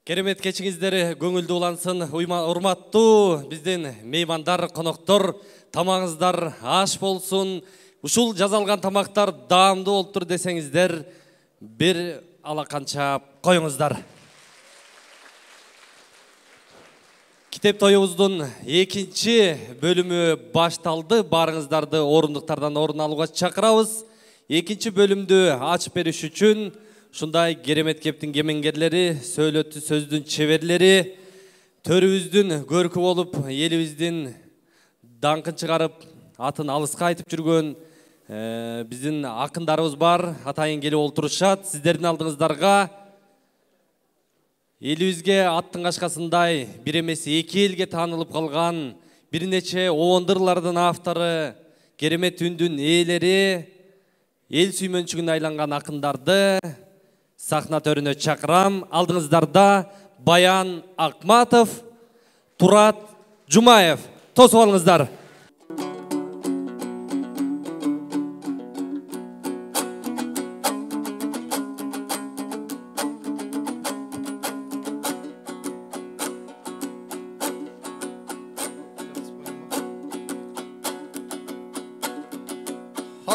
Керемет кечиңиздер көңүлдүү улансын, урматтуу биздин меймандар, коноктор, тамагыңыздар аш болсун. Ушул жазалган тамактар даамдуу болуптур десеңиздер, бир алаканча коюңуздар. Китеп тоюбуздун экинчи бөлүмү башталды. Барыңыздарды орундуктардан орун алууга чакырабыз. Экинчи бөлүмдү ачып бериш үчүн ушундай керемет кептин кемеңгерлери, сөйлөтүү сөздүн чеберлери, төрүбүздүн көркү болуп, элибиздин даңкын чыгарып, атын алыска айтып жүргөн биздин акындарыбыз бар. Атайын келип олтурушат. Сиздердин алдыңыздарга элибизге аттын кашкасындай бир эмес эки элге таанылып калган бир нече обондурлардын автору, керемет үндүн ээлери, эл сүймөнчүгүнө айланган акындарды сахна төрүнө чакырам. Алдыңыздарда Баян Акматов, Турат Жумаев. Тосуп алыңыздар.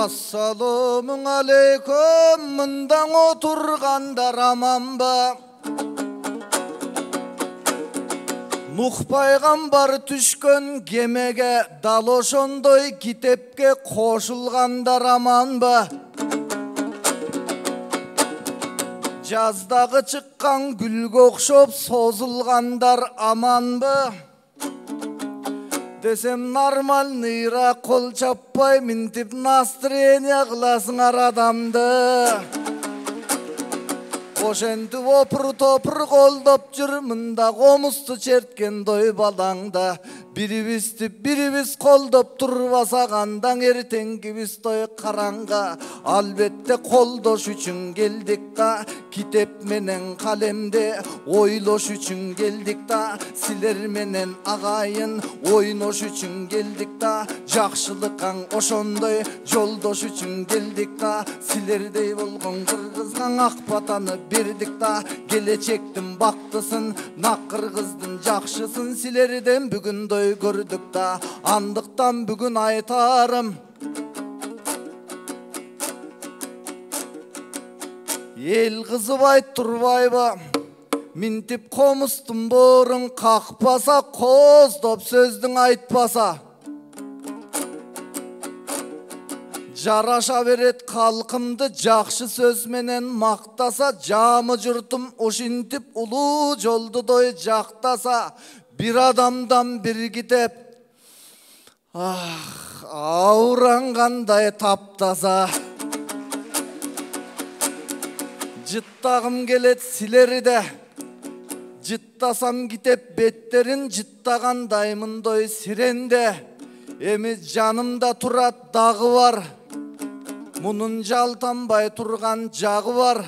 Assalamun aleykum, mından oturganдар aman ba. Nuh paygambar түшкөн кемеге, дал ошондой китепке кошулгандар aman ba. Жаздагы чыккан гүлгө окшоп созулгандар aman ba. Desem нормальныйра кол чаппай минтип настроение кыласыңар адамды. Ошентип опур топур колдоп жүр, мында комузду черткен дой балаңда. Бирибиз колдоп турбасак андан эртеңки биз той караңга. Албетте колдош үчүн келдик да, китеп менен калемде ойлош үчүн келдик да, силер менен агайын ойнош үчүн келдик да, жакшылыкка ошондой жолдош үчүн келдик да, силердей болгон кыргызга ак батаны бердик да, келечектин бактысын, нак кыргыздын жакшысын силерден бүгүн той көрдүк да, андыктан бүгүн айтарым. Ел кызыбай турбайбы, минтип комустун боорун какпаса, кооздоп сөздүн айтпаса. Жараша берет калкымды жакшы сөз менен мактаса, жамы журтум ушинтип улуу жолду дой жактаса. Bir adamdan bir gidip avrangандай таптаса. Жыттагым келет силерде, жыттасам китеп беттерин жыттагандаймындой сиренде. Эми жанымда турат дагы бар, мунун жалтанбай турган жагы бар.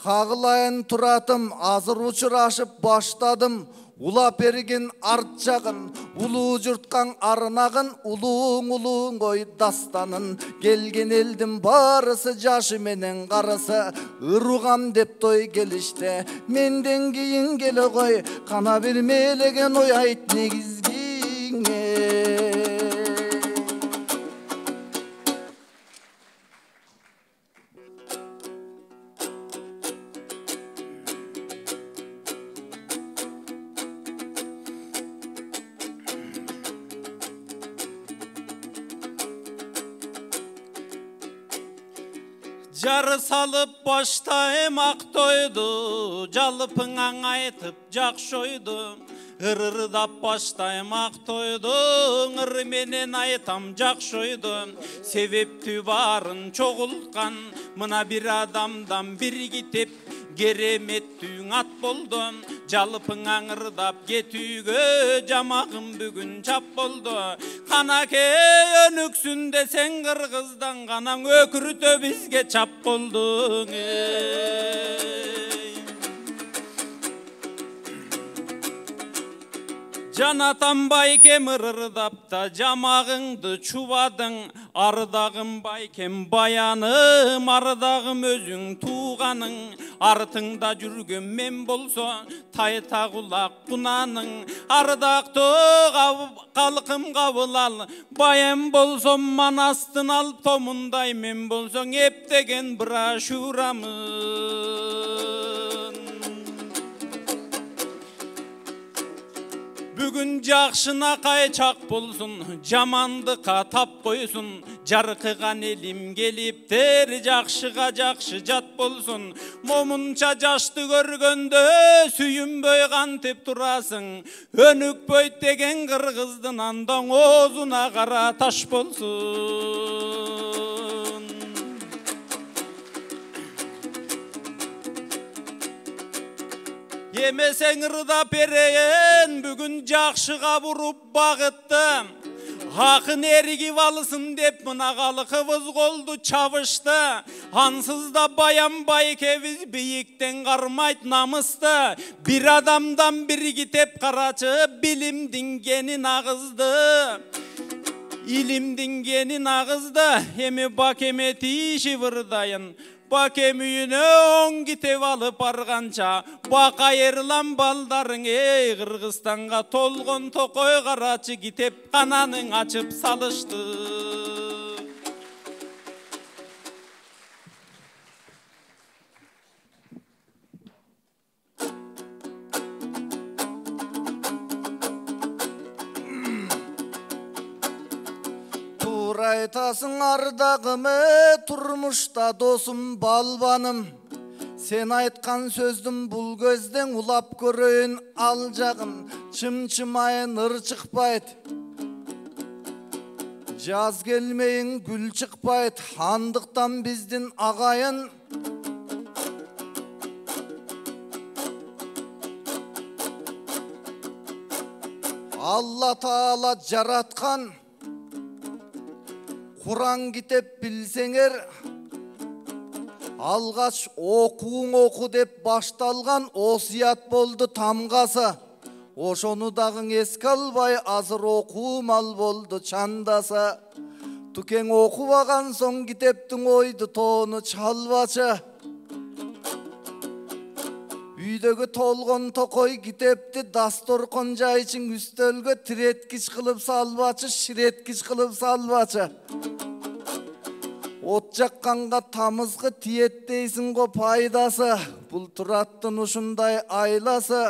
Кагылайын туратым, азыр учурашып баштадым. Улап берген арт жагын, улуу журткан арнагын, улууң ой дастанын. Келген элдин барысы жашы менен карысы, ыругам деп той келиште. Менден кийин келе кой, кана бермелеген ой айт негизгиңе. Жары салып баштайм ак тойду, жалпыңаң айтып жакшы ойду. Ырырдап баштайм ак тойду, ыр менен айтам жакшы ойду. Себептүү барын чогулткан, мына бир адамдан бир китеп кереметтүү ат болду. Жалпыңаң ырдап кетүүгө жамагым бүгүн чап болду. Канакей өнүксүн десең кыргыздан, канаң өкүртө бизге чап болдуң. Жанатан байкем ырырдапта жамағыңды чубадың, ардағым байкем баяным, ардағым өзің туғаның, артыңда жүрген мен болса тайта құлақ құнаның, ардақты қалқым қабылал, баян болсам манастын ал, томындай мен болсаң ептеген брошюрамын. Бүгін жақшына қайчақ болсын, жамандыққа тап қойсын, жарқыған елім келіптер, жақшыға жақшы жат болсын. Момынша жашты көргенде сүйінбөй қантеп тұрасың, өнікпөй деген қырғыздың андан озына қара таш болсын. Емесең ырдап берейін, бүгін жақшыға бұрып бағытты. Ақын ерігіп алысын деп мына қалқыбыз қолды чабышты. Ансызда баян байкебіз биіктен қармайт намысты. Bir адамдан бір кетеп қарачы, білімдің генін ағызды. Илімдің генін ағызды, емі бакеме тиші вырдайын. Бакем үйіне оң кетеп алып арғанша, бақа ерлан балдарың Қырғызстанға толғын тоқой қарачы кетеп қананың ашып салышты. Айтасың ардағымы, тұрмышта досым балбаным. Сен айтқан сөздің бұл көзден ұлап көрейін ал жағын. Чым-чымайын ыр шықпайд, жаз келмейін гүл шықпайд. Хандықтан біздің ағайын Алла Таала жаратқан. Құран кітеп білсеңер, алғаш оқуың оқу деп башталған осият болды тамғасы. Ошону дағың еске албай, азыр оқу мал болды чандасы. Түкең оқубаған соң кітептің ойды тоны чалбачы. Үйдегі толғын тоқой кітепті дасторқон жайчың үстөлгө тіреткіш қылып салбачы, шіреткіш қылып салбачы. От жаққанға тамызғы тиеттейсің ғо пайдасы, бұл тұраттың ұшындай айласы.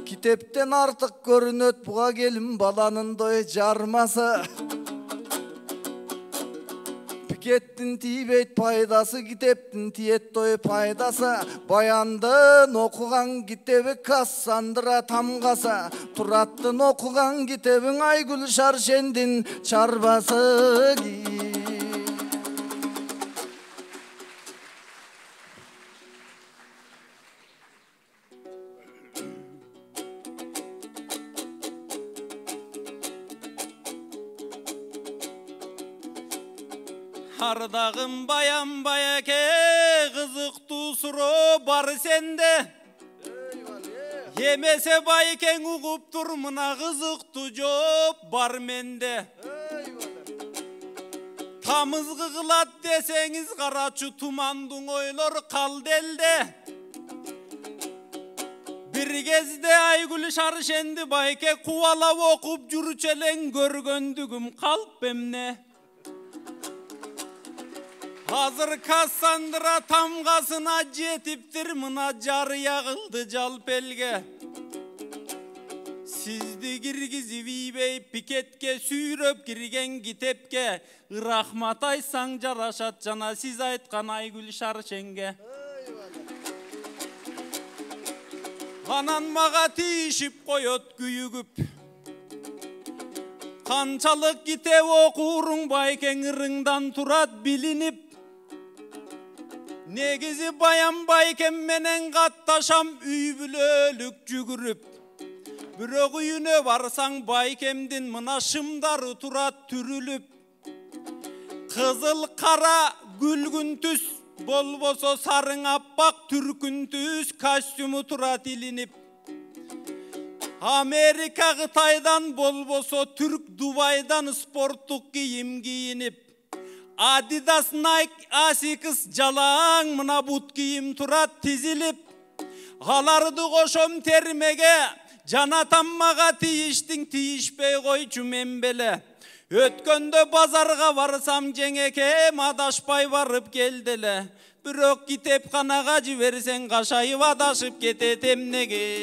Китептен артық көрінөт бұға келім баланын дой жармасы. Пикеттін тибейт пайдасы, китептін тиет дой пайдасы. Баяндын оқыған китебі Кассандра тамғасы. Тұраттын оқыған китебің Айгүл Шаршендин чарбасы ки. Ардағым баян байеке, қызықты сұро бар сенде. Емесе байкең ұғып тұр, мына қызықты жоп бар менде. Тамызғы қылат десеңіз қарачы тумандың ойлар қалды елде. Bir кезде Айгүл Шаршенді байке қуалап оқып жүрчелен көргөндүгім қалып емне. Hazır Кассандра тамғасына жетіптір, мына жария қылды жалпелге. Сізді кіргізіп ибей пикетке сүйрөп кірген китепке. Рахмат айсаң жарашат жана сіз айтқан Айгүл Шаршенге. Анан маға тиішіп қойот күйігіп. Қанчалық китеп оқурың байкең ырыңдан турат билинип. Негизи баян байкем менен катташам үй бүлөлүк жүгүрүп. Бирок үйүнө барсаң байкемдин мына шымдары турат түрүлүп. Кызыл кара гүлгүн түс, болбосо сарың аппак түркүн түс костюму турат илинип. Amerika Kıtay'dan bolboso Türk Dubai'dan sportluk giyim giyinip Adidas, Nike, Asics jalan mına but giyim turat tizilip Halardı koşom termege Janatanmaga tiyiştin tiyişpey koyçu membele Ötkönde bazarga varsam jengekem adaşpay varıp geldele Bürök kitepkanaga jibersen kaşayıp adaşıp ketetem nege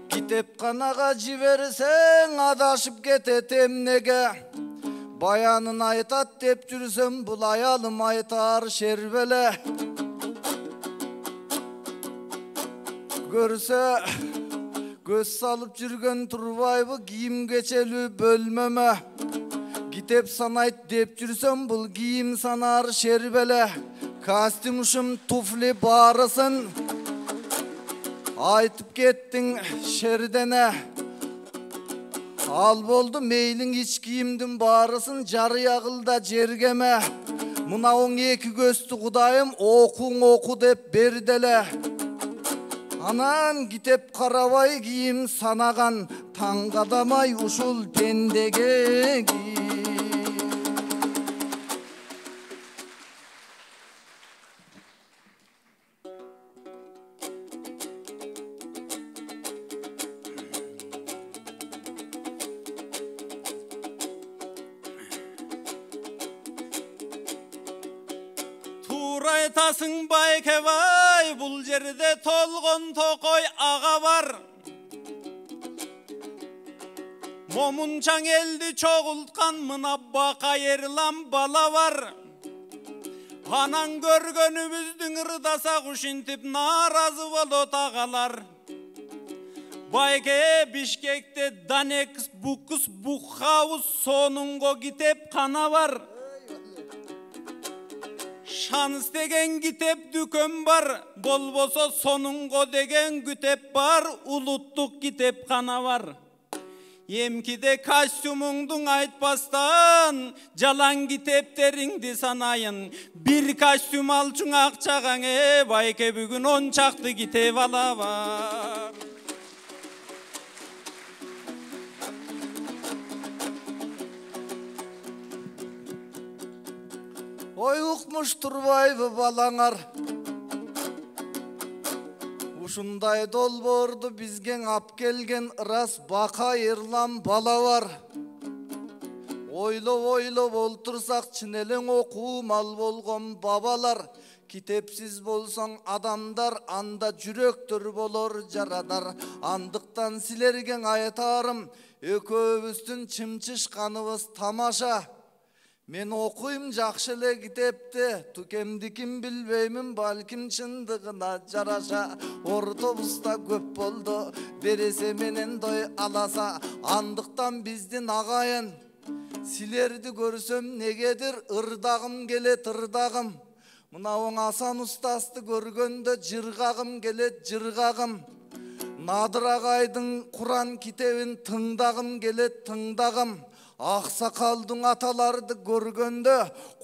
Kitepkanaga jibersen adaşıp ketetem nege Bayanın aytat dep жүрсем bul ayalım aytar şerbele Görse göz salıp жүрген Turbay'ı giyim geçeli bölmeme Kitep sanayt dep жүрсем bul giyim sanar şerbele Kostümüşüm tufli barısın Aytıp kettin şerdene Al boldu meylin iç kiyimdin barısın jarı yağılda jergeme Mına 12 gözlü Kudayım okun oku dep berdele Anan kitep karabay giyim sanagan Tangадамай ушул тендеге Айтасың байкебай, бұл жерде толғын тоқой аға бар. Момунчаң елді чоғылтқан мына бақа ерлан бала бар. Анан көргөнүбүздүн ырдаса кушинтип наразы болот ағалар. Байке Бишкекте Данекс Букус Бухаус сонунго китеп қана бар. Şans деген китеп дүкөн бар, болбосо сонунго деген күтеп бар, улуттук китеп кана бар. Емкиде костюмуңдуң айтпастан, жалаң китептериңди санайын. Бир костюм алчуң акчагаң, байке бүгүн 10 чакты китеп ала бар. Ой укмуш Турбайбы балаңар Ушундай долбоорду бизген ап келген ырас бака эрлан бала бар Ойлоп олтурсак чын элең окуу мал болгон бабалар Китепсиз болсоң адамдар анда жүрөктөр болор жарадар Андыктан силерге айтарым экөөбүздүн чымчышканыбыз тамаша Мен окуйм жакшы эле китепти, тукемдикин билбеймин, балким чындыгына жараша. Ортобуста көп болду, бересе менен дой аласа. Андыктан биздин агайын, силерди көрсөм негедир ырдагым келет ырдагым. Мына оң Асан устасты көргөндө жыргагым келет жыргагым. Надыр агайдын Куран китебин тыңдагым келет тыңдагым. Аксакалдың аталарды көргөндө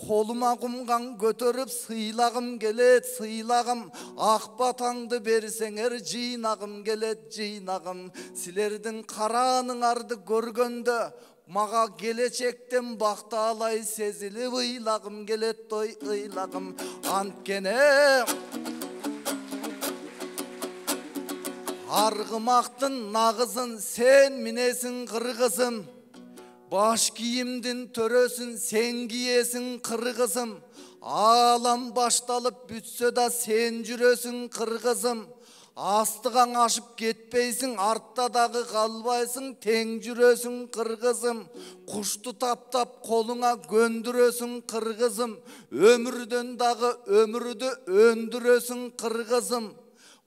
колума кумган көтөрүп сыйлагым келет сыйлагым ак батаңды берсеңер жыйнагым келет жыйнагым силердин карааныңарды көргөндө мага келечектен бакталай сезилип ыйлагым келет той ыйлагым анткене аргымактын нагызын сен минесиң кыргызым Баш кийимдин төрөсүн сен киесиң кыргызым Алам башталып бүтсө да сен жүрөсүң кыргызым Астыгаң ашып кетпейсиң артта дагы калбайсың тең жүрөсүң кыргызым Кушту таптап колуңа көндүрөсүң кыргызым Өмүрдөн дагы өмүрдү өндүрөсүң кыргызым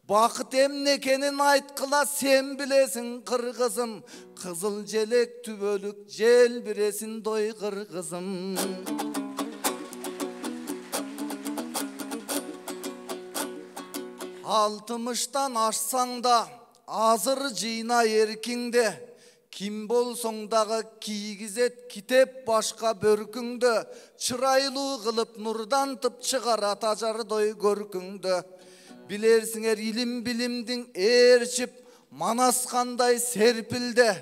Бакыт эмне экенин айткыла сен билесиң кыргызым Кызыл желек түбөлүк жел биресин дой кыргызым Алтымыштан ашсаң да азыр жыйна эркиңде Kim bolsoң дагы кийгизет китеп башка бөркүңдө, чырайлуу кылып нурдантып чыгарат ажардой көркүңдө. Билерсиңер илим билимдин ээрчип манаскандай серпилде.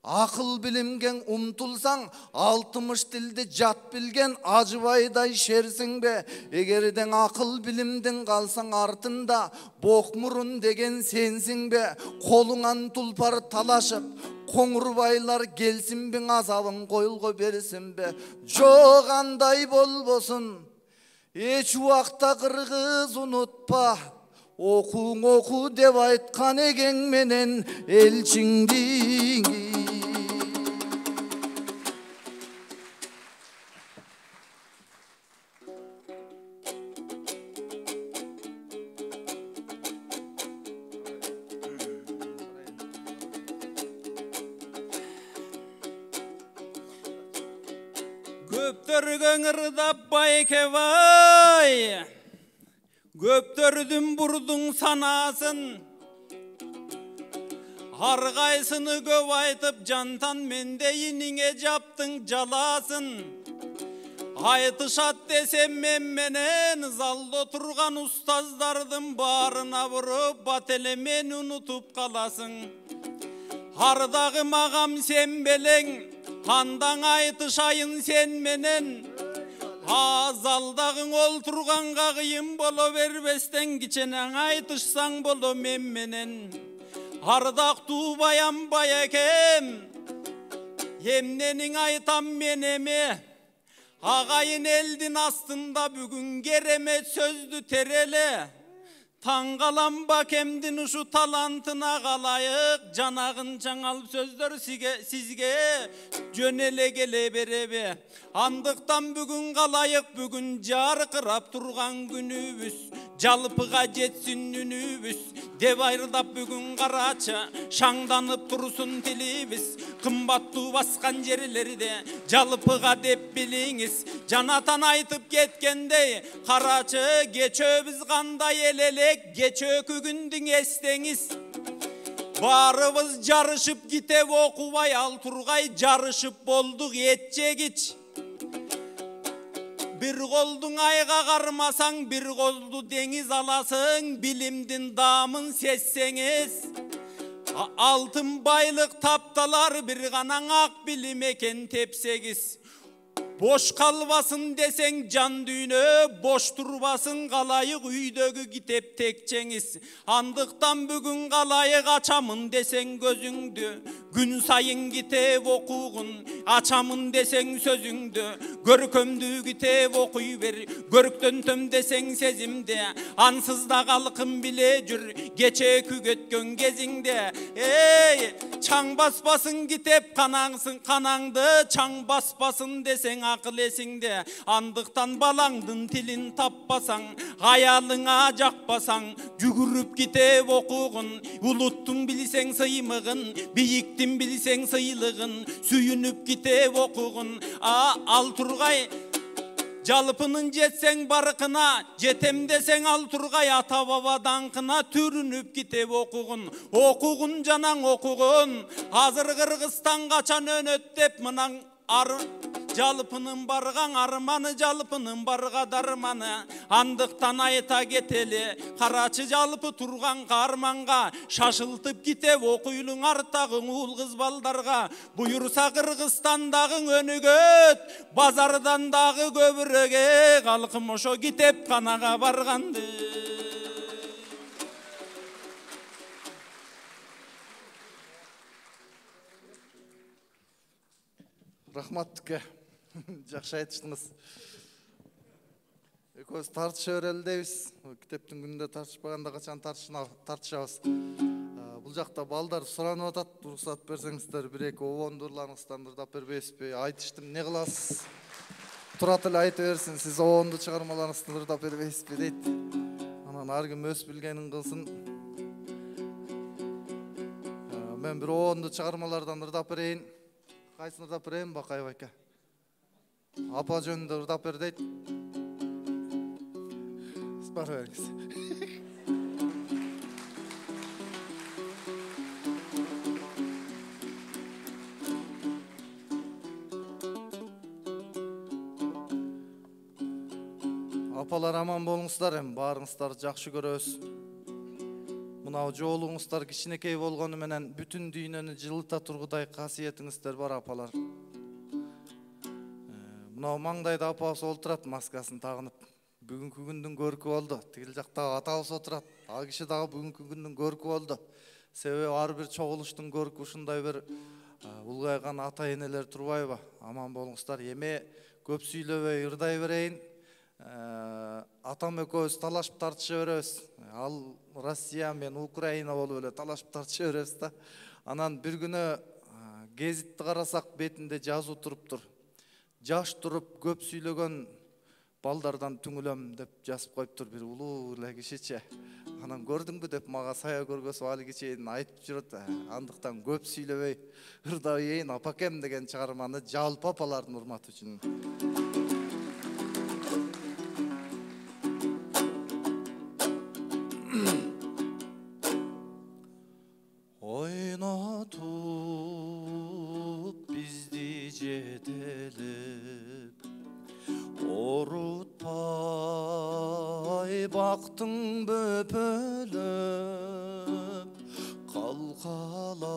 Акыл билимген умтулсаң, 60 тилди жат билген ажыбайдай шерсиң бе? Эгерден акыл билимдин калсаң артында, бокмурун деген сенсиң бе? Колуңан тулпар талашып, коңурбайлар келсин бе, азабын коюлго берсин бе? Жок, андай болбосун. Эч убакта кыргыз унутпа. Окуң оку деп айткан эгең менен элчиңди. Көптөргөн ырдап байкебай, көптөрдүн бурдуң санасын, аргайсыны көп айтып жантан мендейиниңе жаптың жаласын. Айтышат десем мен менен залда турган устаздардын баарына буруп, бат эле мени унутуп каласың. Ардагы магам сен белең, андан айтышайын сен менен. Залдагың олтурганга кыйын боло бербестен, киченең айтышсаң боло мен менен. Ардактуу баян байекем, эмнениң айтам мен эме? Агайын элдин астында бүгүн керемет сөздү тереле. Таң калам бакемдин ушу талантына калайык, жанагын чаңал сөздөр сизге жөн эле келе беребе. Андыктан бүгүн калайык, бүгүн жаркырап турган күнүбүз, жалпыга жетсин үнүбүз деп айрылап бүгүн карача, шаңданып турсун тилибиз. Кымбаттуу баскан жерлерде жалпыга деп билиңиз, жанатан айтып кеткендей, карачы кечөөбүз кандай элелек, кечөөкү күндүң эстеңиз. Барыбыз жарышып китеп окубай, ал тургай жарышып болдук эт жегич. Bir kolduğun ayga karmasan, bir koldu deniz alasın, bilimdin damın sesseniz. Altın baylık taptalar, bir kanan ak bilim eken tepsegiz. Boş kalbasın desen can düğünü, boş turbasın kalayık üydögü kitep tekçeniz. Andıktan bugün kalayık açamın desen gözündü, gün sayın kitep okuğun, açamın desen sözündü. Görkömdü kitep okuyuver, görktöntöm desen sezimde. Ansızda kalkın bile jür, geçe kügötkön gezinde. Ey, çang basbasın kitep kanangsın, kanangdı, çang basbasın desen akıl esinde. Andıktan balаңдын tilin tappasan, hayalına jakpasan, жүгүрүп kitep okuğun. Uluttun bilsen sıymığın, biyiktin bilsen sıylığın, süyünüp kitep okuğun. Al turgay, жалпынын жетсең барқына, жетем десең ал тургай ата баба даңқына, түрініп китеп оқуғын жанаң оқуғын. Азыр Кыргызстан качан өнөт деп мынан жалпынын барган арманы, жалпынын барга дарманы. Андыктан айта кетели, карачы жалпы турган карманга, шашылтып китеп окуйлуң артагың уул кыз балдарга. Буюрса Кыргызстандагың өнүгөт, базардан дагы көбүрөгө, калкым ошо китеп канага барганды. Рахматке. Жақшы айтыштыңыз. Экөөбүз тартыша берели дейбиз. Китептин күнүндө тартышпаганда качан тартышабыз. Бул жакта балдар суранып атат. Уруксат берсеңиздер, бир-эки обондурларыңыздан ырдап бербейсизби? Айтыштым, не кыласыз? Турат эле айта берсин, сиз обонду чыгармаларыңызды ырдап бербейсизби дейт. Анан ар ким өз билгенин кылсын. Мен бир обонду чыгармалардан ырдап берейин. Кайсын ырдап берейин, Бакаев ака? Апа жөнүндө ырдап бер дейт. Бар бериңиз. Апалар аман болуңуздар, эми баарыңыздарды жакшы көрөбүз. Мынау жоолуңуздар кичинекей болгону менен бүтүн дүйнөнү жылыта тургудай касиетиңиздер бар апалар. Мынау маңдайда апабыз олтурат маскасын тагынып. Бүгүнкү күндүн көркү болду. Тигил жакта атабыз отурат. Ал киши дагы бүгүнкү күндүн көркү болду. Себеби ар бир чогулуштун көркү ушундай бир улгайган ата энелер турбайбы? Аман болуңуздар. Эме көп сүйлөбөй ырдай берейин. Атам экөөбүз талашып тартыша беребиз. Ал Россия, мен Украина болуп эле талашып тартыша беребиз да. Анан бир күнү гезитти карасак, бетинде жазуу туруптур. Жаш туруп көп сүйлөгөн балдардан түңүлөм деп жазып коюптур бир улуу эле кишиче. Анан көрдүңбү деп мага сая көргөзүп али кичейин айтып жүрөт. Андыктан көп сүйлөбөй ырдабейин апакем деген чыгарманы жалпы апалардын урматы үчүн. Ойнотуп бизди жетелеп, орутпай бактың бөпөлөп, калкалап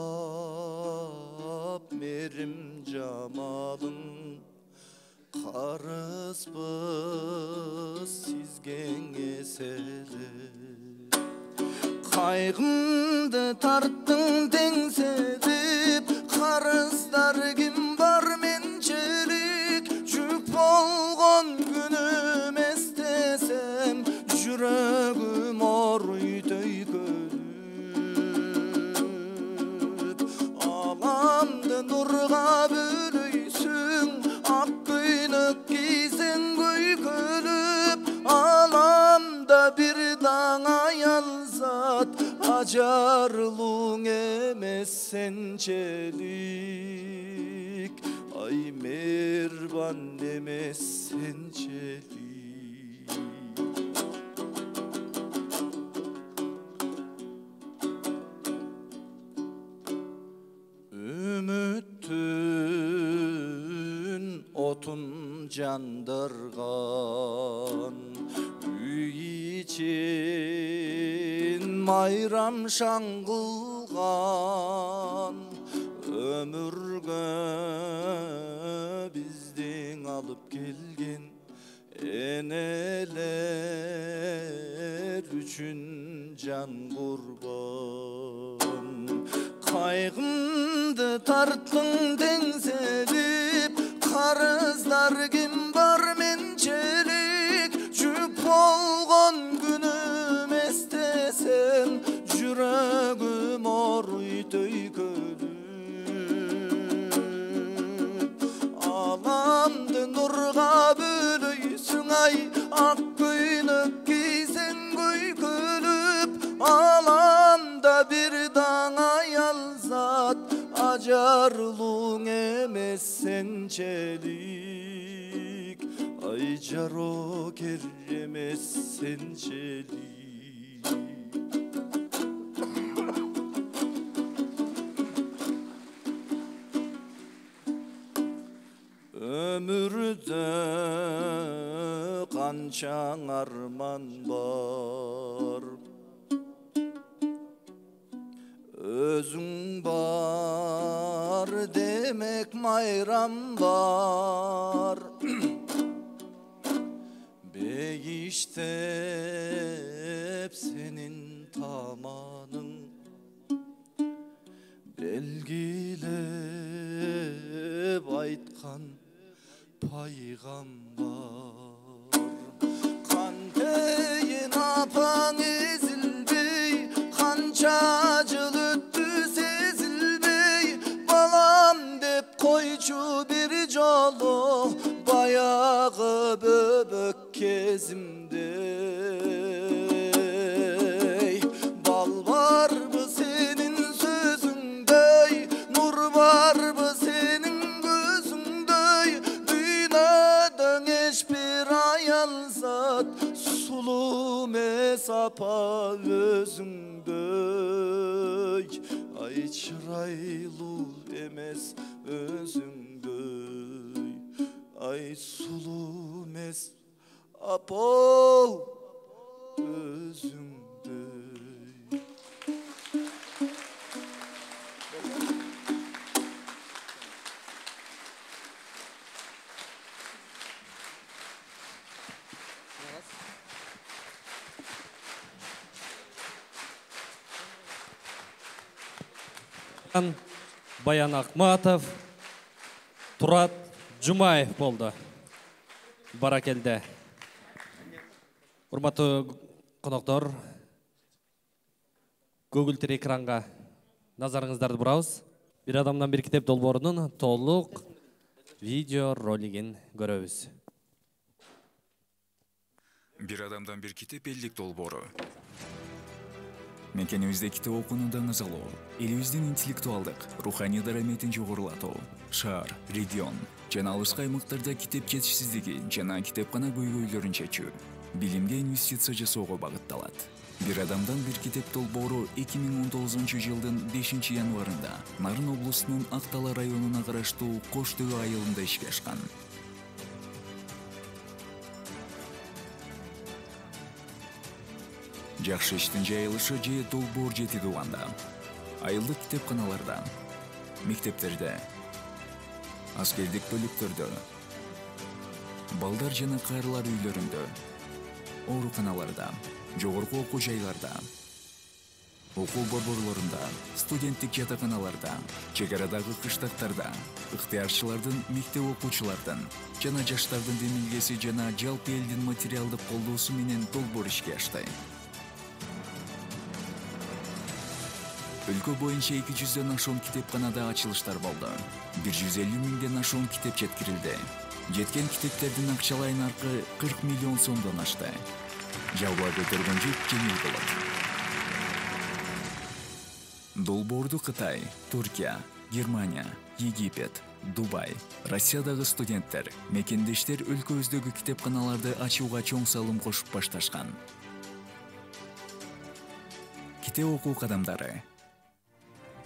мерим жамалың, карызбыз сизге эселеп. Кайгымды тарттың теңселип, карыздар ким бар менчелик, жүк болгон күнүм эстесем, жүрөгүм оруйдөй көлүп. Аламды нурга бөлөйсүң, ак көйнөк кийсең көйкөлүп, аламда бир даң аялзат, ажарлууң эмес сенчелик, ай мээрбан эмес сенчелик. Үмүттүн отун жандырган, үй ичин майрам шаңгылган, өмүргө биздин алып келген энелер үчүн жан курбан. Кайгымды тарттың теңселип, карыздар ким бар менчелик, жүк болгон күнүм эстесем, жүрөгүм оруйдөй көлүп. Аламды нурга бөлөйсүң, ай ак көйнөк кийсең көйкөлүп, аламда бир даң аялзат, ажарлууң эмес сенчелик, ай жарокер эмес сенчелик. Өмүрдө канча арман бар, өзүң бар демек майрам бар. Бейиштеп сенин таманың, белгилеп айткан пайгамбар. Кантейин апаң эзилбей, канча жыл өттү сезилбей, балам деп койчу бир жолу, баягы бөбөк кезимде. Бал барбы сенин сөзүңдөй, нур барбы сенин көзүңдөй, дүйнөдөн эч бир аялзат сулуу эмес апа өзүңдөй, ай чырайлуу эмес өзүңдөй, ай сулуу эмес Apol özüngdey. Баян Акматов, Турат Жумаев болды. Баракелде. Урматтуу коноктор, көгүлтүр экранга назарыңыздарды бурабыз. Бир адамдан бир китеп долбоорунун толук видео ролигин көрөбүз. Бир адамдан бир китеп элдик долбоору. Мекенибизде китеп окууну даңазалоо, элибиздин интеллектуалдык, руханий дараметин жогорулатуу, шаар, регион жана алыскы аймактарда китеп жетишсиздиги жана китепкана көйгөйлөрүн чечүү, билимге инвестиция жасоого багытталат. Бир адамдан бир китеп долбоору 2019-жылдын 5-январында Нарын облусунун Актала районуна караштуу Кош Дөбө айылында ишке ашкан. Жакшы иштин жайылышы же долбоор жети тууганда, айылдык китепканаларда, мектептерде, аскердик бөлүктөрдө, балдар жана кайрылар үйлөрүндө, ооруканаларда, жогорку окуу жайларда, окуу борборлорунда, студенттик жатаканаларда, чек арадагы кыштактарда, ыктыярчылардын, мектеп окуучулардын жана жаштардын демилгеси жана жалпы элдин материалдык колдоосу менен долбоор ишке ашты. Өлкө боюнча 200дөн ашуун китепканада ачылыштар болду. 150 миңден ашуун китеп жеткирилди. Жеткен китептердин акчалай наркы 40 миллион сомдон ашты. Жалба көтөргөн жүк жеңил болот. Долбоорду Кытай, Туркия, Германия, Египет, Дубай, Россиядагы студенттер, мекендештер өлкөбүздөгү китепканаларды ачууга чоң салым кошуп башташкан. Китеп окуу кадамдары.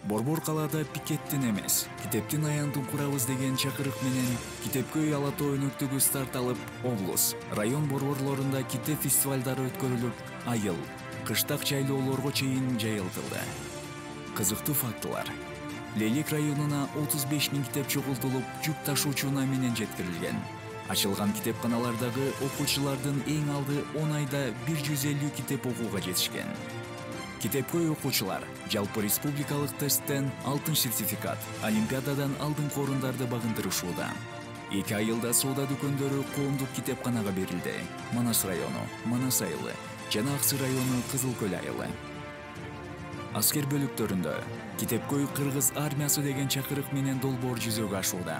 Борбор калаада пикеттин эмес, китептин аяндын курабыз деген чакырык менен Китепкөй ала тоо өнөктүгү старт алып, облус, район борборлорунда китеп фестивалдары өткөрүлүп, айыл, кыштак жайлоолорго чейин жайылтылды. Кызыктуу фактылар. Лейлик районуна 35 миң китеп чогултулуп, жүк ташуучу унаа менен жеткирилген. Ачылган китепканалардагы окуучулардын эң алды 10 айда 150 китеп окууга жетишкен. Китепкөй окуучулар жалпы республикалык тесттен алтын сертификат, олимпиададан алдыңкы орундарды багындырышууда. 2 айылда соода дүкөндөрү коомдук китепканага берилди. Манас району, Манас айылы жана Аксы району, Кызыл Көл айылы. Аскер бөлүктөрүндө Китепкөй кыргыз армиясы деген чакырык менен долбоор жүзөгө ашууда.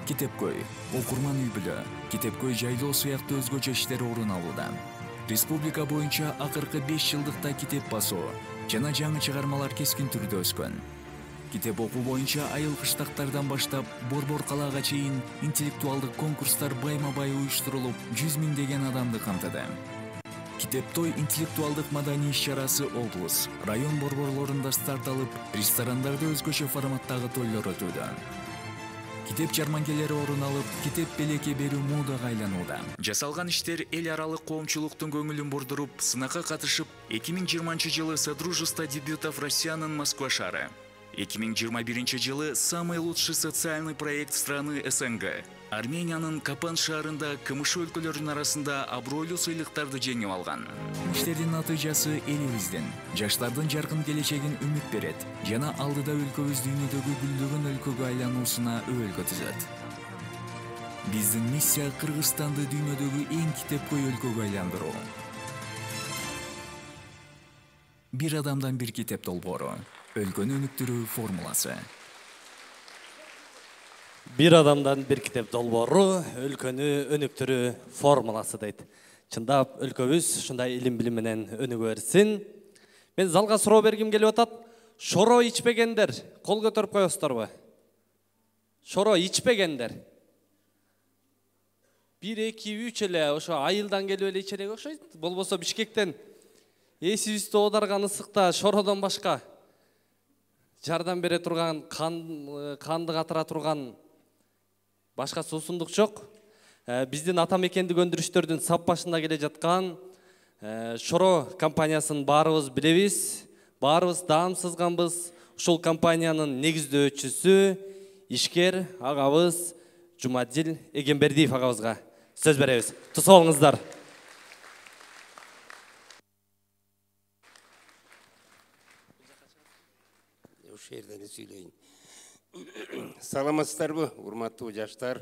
Китепкөй, окурман үй бүлө, Китепкөй жайлоо сыяктуу өзгөчө иштер орун алууда. Республика боюнча акыркы 5 жылдыкта китеп басуу жана жаңы чыгармалар кескин түрдө өскөн. Китеп окуу боюнча айыл кыштактардан баштап борбор калаага чейин интеллектуалдык конкурстар байма-бай уюштурулуп, 100 миңдеген адамды камтыды. Китептой интеллектуалдык маданий иш-чарасы облус, район борборлорунда старт алып, ресторандарда өзгөчө форматтагы тойлор өтүүдө. Китеп жарманкелери орун алып, китеп белекке берүү модага айланууда. Жасалган иштер эл аралык коомчулуктун көңүлүн бурдуруп, сынакка катышып, 2020-жылы Содружество дебютов Россиянын Москва шары. 2021 жылы самый лучший социальный проект страны СНГ. Армениянын Капан шаарында КМШ өлкөлөрүнүн арасында абройлуу сыйлыктарды жеңип алган. Иштердин натыйжасы элибиздин, жаштардын жаркын келечегин үмүт берет жана алдыда өлкөбүз дүйнөдөгү гүлдөгөн өлкөгө айлануусуна өбөлгө түзөт. Биздин миссия Кыргызстанды дүйнөдөгү эң китепкөй өлкөгө айландыруу. Бир адамдан бир китеп долбоору. Өлкөнү өнүктүрүү формуласы. Бир адамдан бир китеп долбоору, өлкөнү өнүктүрүү формуласы дейт. Чындап, өлкөбүз ушундай илим билим менен өнүгө берсин. Мен залга суроо бергим келип атат. Шоро ичпегендер, кол көтөрүп коесуздарбы? Шоро ичпегендер. 1, 2, 3 эле ошо айылдан келип эле ичерек окшойт. Болбосо Бишкектен эсибизди оодарган ысыкта шородон башка жардам бере турган, канды катыра турган башка суусундук жок. Биздин ата мекендик өндүрүштөрдүн сап башында келе жаткан Шоро компаниясын баарыбыз билебиз, баарыбыз даам сызганбыз. Ушул компаниянын негиздөөчүсү, ишкер агабыз Жумадил Эгембердиев агабызга сөз беребиз. Тусуп алыңыздар. Ошол жерден сүйлөйүн. Саламатсыздарбы, урматтуу жаштар,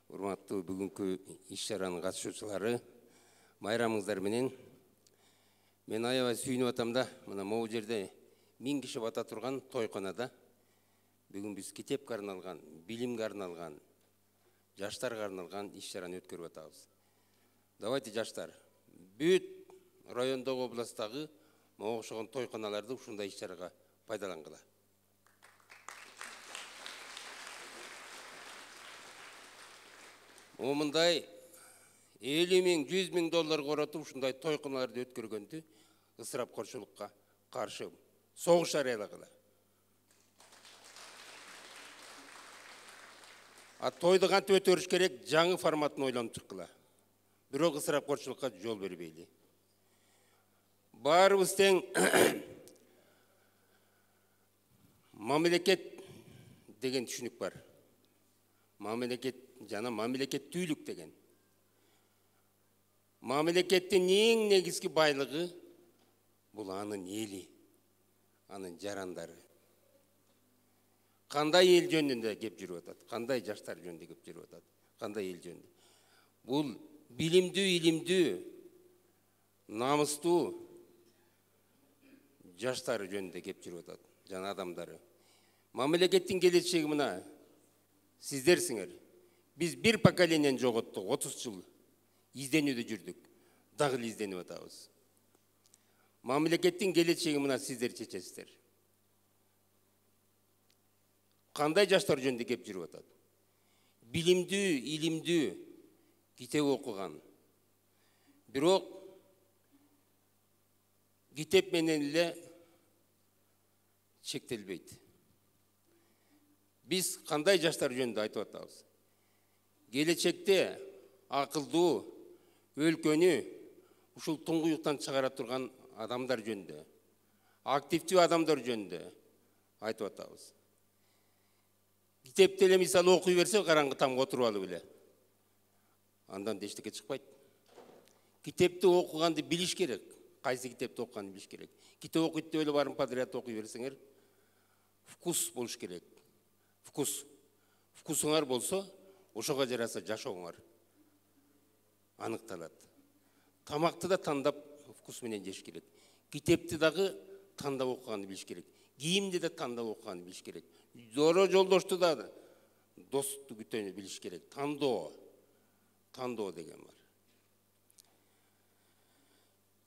урматтуу бүгүнкү иш-чаранын катышуучулары, майрамыңыздар менен. Мен аябай сүйүнүп атам да, мына могу жерде 1000 киши бата турган тойконада бүгүн биз китепке арналган, билимге арналган, жаштарга арналган иш-чараны өткөрүп атабыз. Давайте жаштар, бүт райондогу областтагы могу окшогон тойконаларды ушундай иш-чарага пайдалангыла. Мындай 50 000, 100 000 доллар коротуп ушундай тойконаларды өткөргөндү ысырапкорчулукка каршы согуш жарыялагыла. Тойду кантип өткөрүш керек, жаңы форматын ойлонуп чыккыла. Бирок ысырапкорчулукка жол бербейли. Баарыбыз тең мамлекет деген түшүнүк бар. Мамлекет жана мамлекеттүүлүк деген. Мамлекеттин эң негизги байлыгы бул анын эли, анын жарандары. Кандай эл жөнүндө кеп жүрүп атат, кандай жаштар жөнүндө кеп жүрүп атат, кандай эл жөнүндө. Бул билимдүү, илимдүү, намыстуу жаштар жөнүндө кеп жүрүп атат, жана адамдары. Мамлекеттин келечеги мына сиздерсиңер. Биз бир поколениени жоготтук, 30 жыл изденүүдө жүрдүк, дагы изденип атабыз. Мамлекеттин келечеги мына сиздер чечесиздер. Кандай жаштар жөнүндө кеп жүрүп атат? Билимдүү, илимдүү, китеп окуган. Бирок китеп менен эле чектелбейт. Биз кандай жаштар жөнүндө айтып атабыз? Келечекте акылдуу өлкөнү ушул туңгуюктан чыгара турган адамдар жөнүндө, активдүү адамдар жөнүндө айтып атабыз. Китепти эле мисалы окуй берсе, караңгы тамга отуруп алып эле. Андан эчтеке чыкпайт. Китепти окуганды билиш керек. Кайсы китепти окуганды билиш керек. Китеп окуйт деп эле барып подряд окуй берсеңер, вкус болуш керек. Вкус. Вкусуңар болсо, ошого жараса жашооңар аныкталат. Тамакты да тандап вкус менен жеш керек. Китепти дагы тандап окуганды билиш керек. Кийимди да тандап окуганды билиш керек. Зоро жолдошту да достук күтүүнү билиш керек. Тандоо деген бар.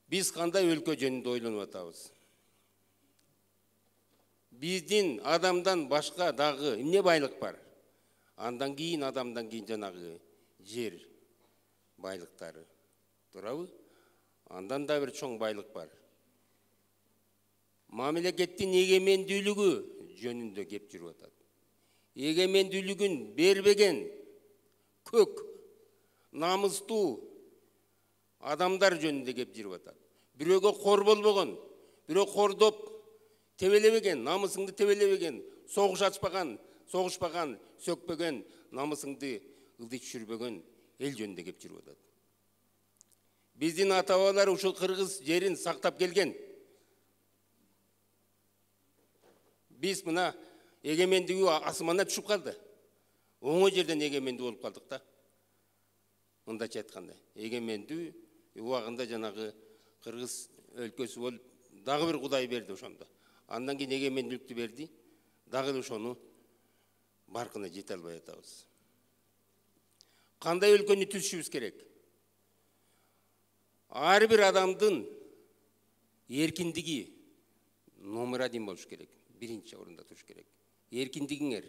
Биз кандай өлкө жөнүндө ойлонуп атабыз? Биздин адамдан башка дагы эмне байлык бар? Андан кийин адамдан кийин жанагы жер байлыктары. Туурабы? Андан да бир чоң байлык бар. Мамлекеттин эгемендүүлүгү жөнүндө кеп жүрүп атат. Эгемендүүлүгүн бербеген көк, намыстуу адамдар жөнүндө кеп жүрүп атат. Бирөөгө кор болбогон, бирөө кордоп тебелебеген, намысыңды тебелебеген, согуш ачпаган, согушпаган, сөкпөгөн, намысыңды ылдый түшүрбөгөн эл жөнүндө кеп жүрүп атат. Биздин ата-бабалар ушул кыргыз жерин сактап келген. Биз мына эгемендүүлүгү асмандан түшүп калды. Оңой жерден эгемендүү болуп калдык да. Мындайча айтканда, эгемендүү убагында жанагы кыргыз өлкөсү болуп, дагы бир Кудай берди ошондо. Андан кийин эгемендүүлүктү берди, дагы ошону баркына жете албай атабыз. Кандай өлкөнү түзүшүбүз керек? Ар бир адамдын эркиндиги номер 1 болуш керек. Биринчи орунда туруш керек. Эркиндигиңер.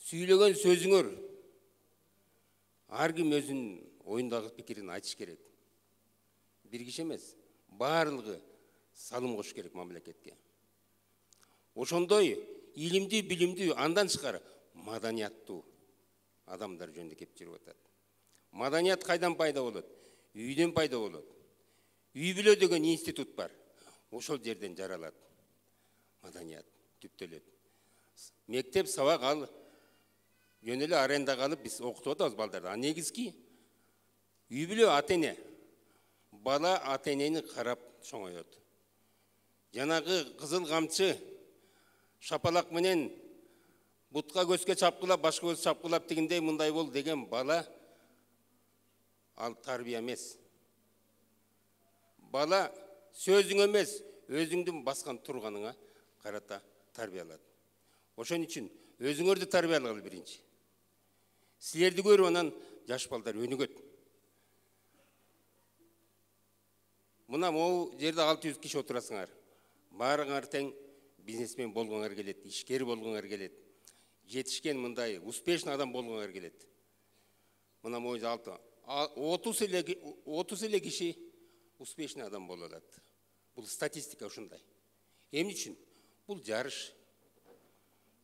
Сүйлөгөн сөзүңөр ар ким өзүнүн оюндагы пикирин айтыш керек. Бир киши эмес, баардыгы салым кош керек мамлекетке. Ошондой илимдүү, билимдүү, андан тышкары маданияттуу адамдар жөнінде кеп жүріп жатады. Маданият қайдан пайда болады? Үйден пайда болады. Үй бүлө деген институт бар. Ошол жерден жаралады. Маданият түптеледі. Мектеп сабақ ал, жөн эле арендаға алып біз оқытып атабыз балдарды. А негизги үй бүлө ата-эне. Бала ата-энени қарап чоңойот. Жанагы кызыл камчы шапалак менен бутка көзгө чапкылап, башка көз чапкылап дегендей мындай бол деген бала ал тарбия эмес. Бала сөзүң эмес, өзүңдүн баскан турганыңа карата тарбиялат. Ошон үчүн өзүңөрдү тарбиялагыла биринчи. Силерди көрүп анан жаш балдар өнүгөт. Мына могу жерде 600 киши отурасыңар. Баарыңар тең бизнесмен болгоңар келет, ишкер болгоңар келет. Жетишкен мындай успешный адам болгоңар келет. Мына могу 30 эле киши успешный адам боло алат. Бул статистика ушундай. Эмне үчүн? Бул жарыш.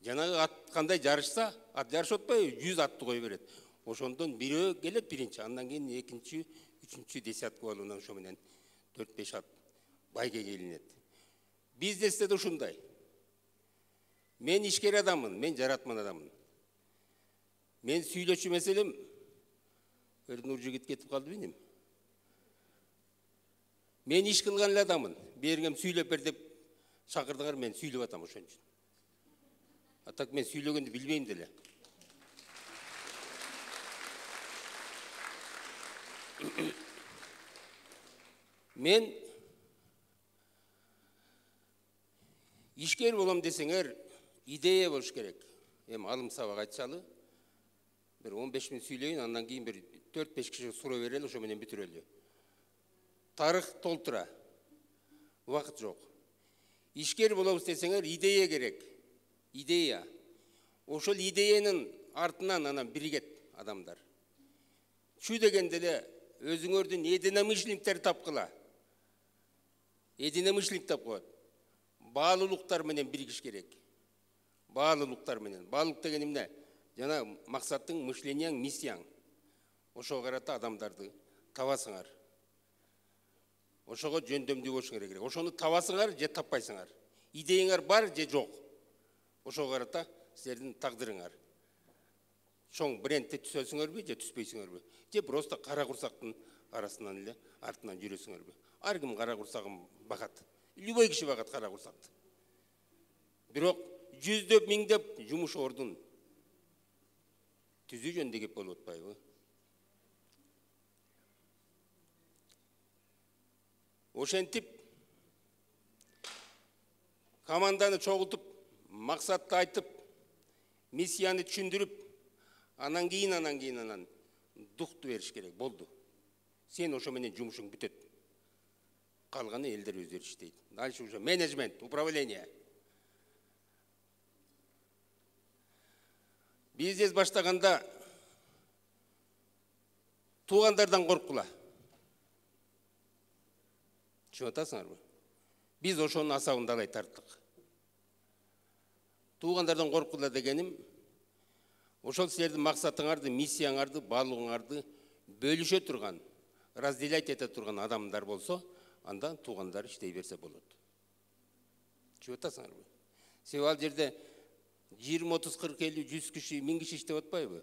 Жанагы ат кандай жарышса, ат жарыш отпой 100 атты кое берет. Ошондон бирөө келет биринчи, андан кийин экинчи, үчүнчү десятка алуудан ошо менен 4-5 ат байге келинет. Бизнесте да ушундай. Мен ишкер адаммын, мен жаратман адаммын. Мен сүйлөчү меселем Нуржигит кетип калды бенем. Мен иш кылган эле адаммын. Бергем сүйлөп бер деп чакырдыңар, мен сүйлөп атам ошон үчүн. А так мен сүйлөгөндү билбейм деле. Мен ишкер болом десеңер, идея болуш керек. Эми алым сабак айтсалы, бир 15 минут сүйлөйүн, андан кийин бир 4-5 киши суроо берели, ошо менен бүтүрөлү. Тарых толтура. Вакыт жок. Ишкер болобуз десеңер, идея керек. Идея. Ошол идеянын артынан анан биригет адамдар. Чү дегенде эле өзүңөрдүн единомышленниктер тапкыла. Единомышленник тапкылат. Баалуулуктар менен биригиш керек. Баалуулуктар менен. Баалуулук деген эмне? Жана максаттың, мышлениең, миссияң. Ошого карата адамдарды табасыңар. Ошого жөндөмдүү болушуңар керек. Ошону табасыңар же таппайсыңар. Идеяңар бар же жок. Ошого карата силердин тагдырыңар. Чоң брендти түзөсүңөрбү же түзбөйсүңөрбү? Же просто кара курсактын арасынан эле артынан жүрөсүңөрбү? Ар ким кара курсагын багат. Любой киши багат кара курсакты. Бирок жүздөп, миңдеп жумуш ордун түзүү жөнүндө кеп болуп атпайбы? Ошентип команданы чогултуп, максатты айтып, миссияны түшүндүрүп, анан кийин дукту бериш керек. Болду. Сен ошо менен жумушуң бүтөт. Калганы элдер өздөрү иштейт. Дальше уже менеджмент, управление. Бизнес баштаганда туугандардан коркула. Түшүнүп атасыңарбы? Биз ошонун асабын далай тарттык. Туугандардан коркула дегеним, ошол силердин максатыңарды, миссияңарды, баалуулугуңарды бөлүшө турган, разделять эте турган адамдар болсо, анда туугандар иштей берсе болот. Түшүнүп атасыңарбы? Себеби ал жерде 20, 30, 40, 50, 100 киши, 1000 киши иштеп атпайбы?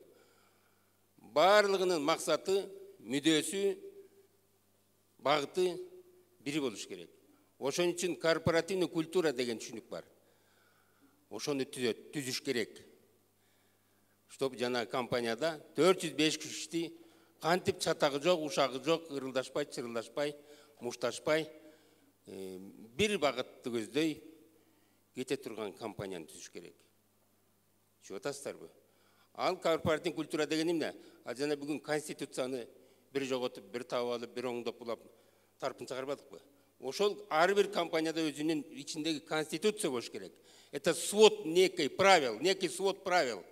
Барлыгынын максаты, мүдөөсү, багыты бири болуш керек. Ошон үчүн корпоративный культура деген түшүнүк бар. Ошону түзүш керек. Чтоб жана компанияда 405 киши кантип чатагы жок, ушагы жок, ырылдашпай, чырылдашпай, мушташпай, бир багытты көздөй кете турган компанияны түзүш керек. Түшүнүп атасыздарбы? Ал корпоративный культура деген эмне? Ал жана бүгүн конституцияны бир жоготуп, бир таап алып, бир оңдоп булап тарпын чыгарбадыкпы? Ошол ар бир компанияда өзүнүн ичиндеги конституция болуш керек. Это свод некий правил, некий свод правил.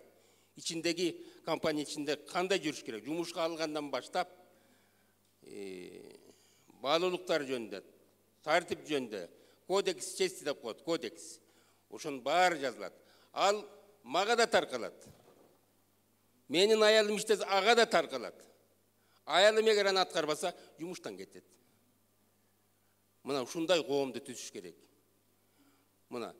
Ичиндеги компания ичинде кандай жүрүш керек? Жумушка алгандан баштап баалуулуктар жөнүндө, тартип жөнүндө, кодекс чести деп коет, кодекс. Ошонун баары жазылат. Ал мага да таркалат. Менин аялым иштесе ага да таркалат. Аялым эгер аны аткарбаса, жумуштан кетет. Мына ушундай коомду түзүш керек. Мына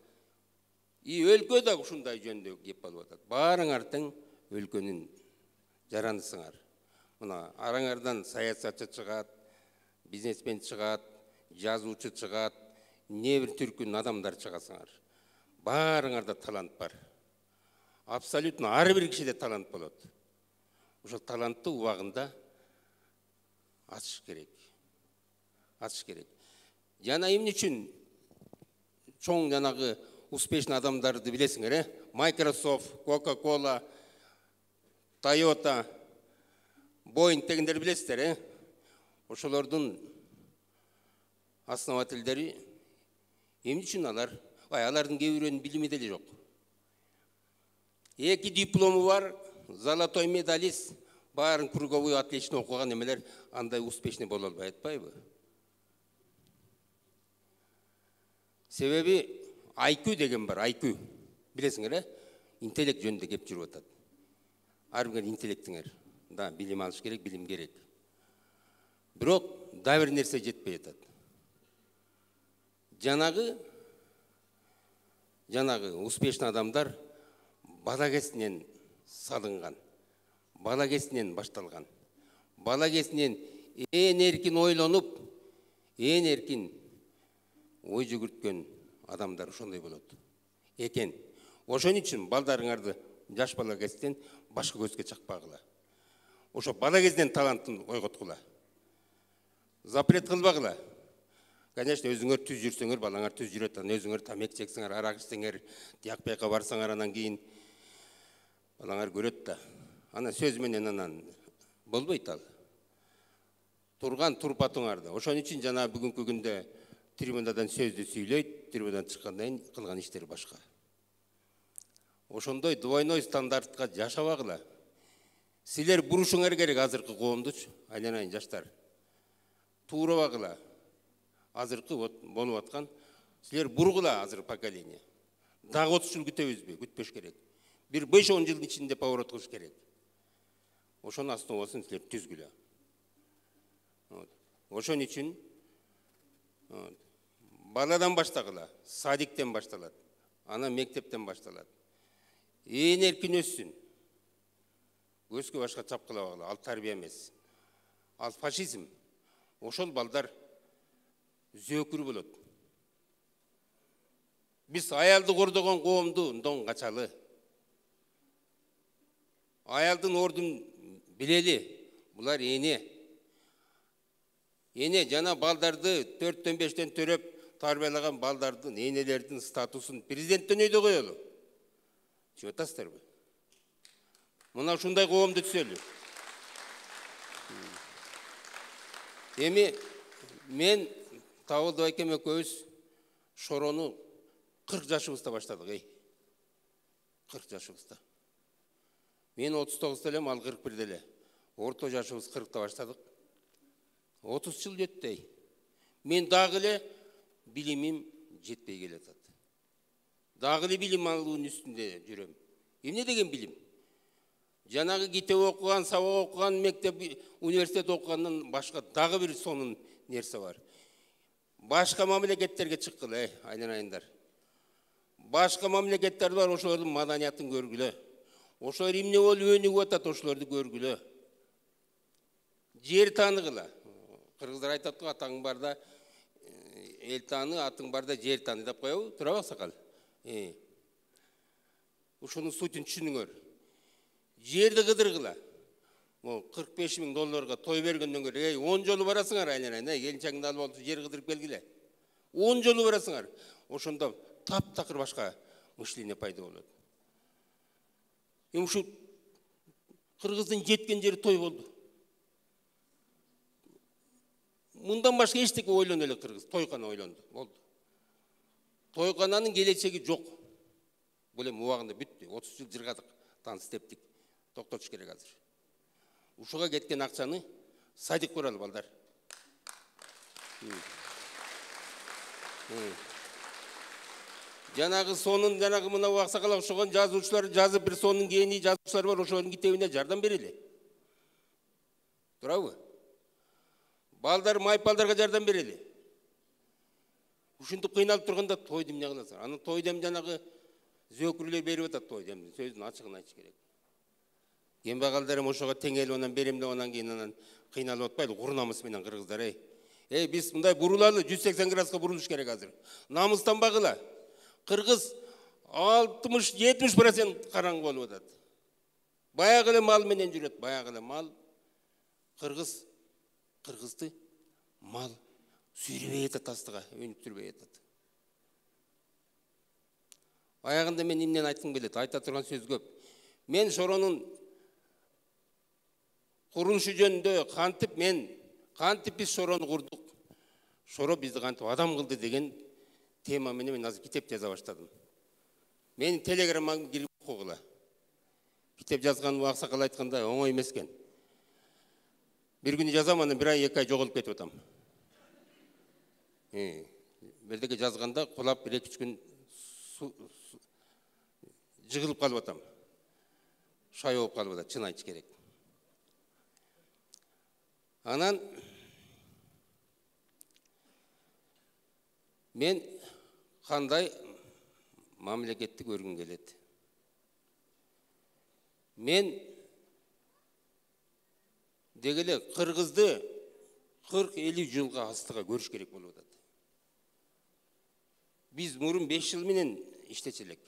өлкө да ушундай жөндө кеп алып атат. Баарыңар тең өлкөнүн жарандысыңар. Мына араңардан саясатчы чыгат, бизнесмен чыгат, жазуучу чыгат, не бир түркүн адамдар чыгасыңар. Баарыңарда талант бар. Абсолютно ар бир кишиде талант болот. Ошол талантты убагында ачыш керек. Ачыш керек. Жана эмне үчүн чоң жанагы успешный адамдарды билесиңер, Microsoft, Coca-Cola, Toyota, Boeing дегендерди билесиздер, ошолордун основательдери эмне үчүн алардын кээ бирөөнүн билими деле жок. 2 диплому бар, золотой медалист, баарын круговой отлично окуган эмелер андай успешный боло албай атпайбы? Себеби IQ деген бар, IQ. Билесиңер, интеллект жөнүндө кеп жүрүп атат. Ар бир интеллектиңер, да, билим алыш керек, билим керек. Бирок да бир нерсе жетпей атат. Жанагы успешный адамдар бала кезинен салынган, бала кезинен башталган, бала кезинен ээн эркин ойлонуп, ээн эркин ой жүгүрткөн адамдар ошондой болот экен. Ошон үчүн балдарыңарды жаш бала кезинен башка көзгө чакпагыла. Ошо бала кезинен талантын ойготкула. Запрет кылбагыла. Конечно, өзүңөр түз жүрсөңөр, балаңар түз жүрөт, өзүңөр тамек чексеңер, арак ичсеңер, тияк бияка барсаңар, анан кийин балаңар көрөт да. Ана сөз менен анан болбойт ал. Турган турпатыңарды. Ошон үчүн жана бүгүнкү күндө трибунадан сөздү сүйлөйт, трибунадан чыккандан кийин кылган иштери башка. Ошондой двойной стандартка жашабагыла. Силер бурушуңар керек азыркы коомдучу, айланайын жаштар. Туурабагыла. Азыркы болуп аткан, силер бургула азыр поколение. Дагы 30 жыл күтөбүзбү? Күтпөш керек. Бир 5-10 жылдын ичинде поворот кылыш керек. Ошонун основасын силер түзгүлө. Ошон үчүн баладан баштагыла, садиктен башталат, анан мектептен башталат. Ээн эркин өссүн. Көзгө башка чапкылабагыла, ал тарбия эмес. Ал фашизм. Ошол балдар зөөкүр болот. Биз аялды кордогон коомдун качалы. Аялдын ордун билели. Булар эне. Эне жана балдарды 4-5тен төрөп тарбиялаган балдардын, энелердин статусун президенттен өйдө коелу. Түшүнүп атасыздарбы? Мына ушундай коомду түзөлү. Эми мен Табылды Байкем экөөбүз шорону 40 жашыбызда баштадык, 40 жашыбызда. Мен 39 элем, ал 41 эле. Орто жашыбыз 40-та баштадык. 30 жыл өттү. Мен дагы эле билимим жетпей келатат. Дагы эле билим алуунун үстүндө жүрөм. Эмне деген билим? Жанагы китеп окуган, сабак окуган, мектеп, университет окугандан башка дагы бир сонун нерсе бар. Башка мамлекеттерге чыккыла, айланайындар. Башка мамлекеттер бар, ошолордун маданиятын көргүлө. Ошолор эмне болуп өнүгүп атат, ошолорду көргүлө. Жер тааныгыла. Кыргыздар айтат го, атаң барда эл тааны, атың барда жер тааны деп коебу, туурабы аксакал? Ошонун сутун түшүнүңөр. Жерди кыдыргыла. $45,000 той бергенден көрө, 10 жолу барасыңар, айланайын, келинчегиңди алып алып жер кыдырып келгиле. 10 жолу барасыңар. Ошондо таптакыр башка мышление пайда болот. Эми ушу кыргыздын жеткен жери той болду. Мындан башка эчтеке ойлону эле кыргыз, тойкана ойлонду, болду. Тойкананын келечеги жок. Бул эми убагында бүттү. 30 жыл жыргадык, таныс тептик. Токтотуш керек азыр. Ушуга кеткен акчаны садик куралы балдар. Жанагы сонун жанагы мына аксакал окшогон жазуучулар жазып бир сонун гений жазуучулар бар, ошонун китебине жардам берели. Туурабы? Балдар майпалдарга жардам берели. Ушинтип кыйналып турганда тойду эмне кыласың? Аны тойду эми жанагы зөөкүрлөр берип атат тойду, эми сөздүн ачыгын айтыш керек. Кембагалдар эми ошого теңелип анан берем деп анан кийин анан кыйналып атпайлы, кур намыс менен кыргыздар биз мындай бурулалы 180 градуска бурулуш керек азыр. Намыстанбагыла. Кыргыз 60-70% караңгы болуп атат. Баягы эле мал менен жүрөт, баягы эле мал. Кыргызды мал сүйрөбөй атат астыга, өнүктүрбөй атат. Аягында мен эмнени айткым келет? Айта турган сөз көп. Мен Шоронун курулушу жөнүндө кантип биз Шорону курдук, Шоро бизди кантип адам кылды деген тема менен мен азыр китеп жаза баштадым. Менин телеграммамды кирип окугула. Китеп жазган аксакал айткандай оңой эмес экен. Bir gün жазам, анан bir ay 2 ay жоголуп кетип атам. Бердеге жазганда кулап 1-2 күн жыгылып калып атам. Шай болуп калып атат, чын айтыш керек. Анан мен кандай мамлекетти көргүм келет. Мен дегеле кыргызды 40-50 жылга астыга көрүш керек болуп атат. Биз мурун 5 жыл менен иштечү элек.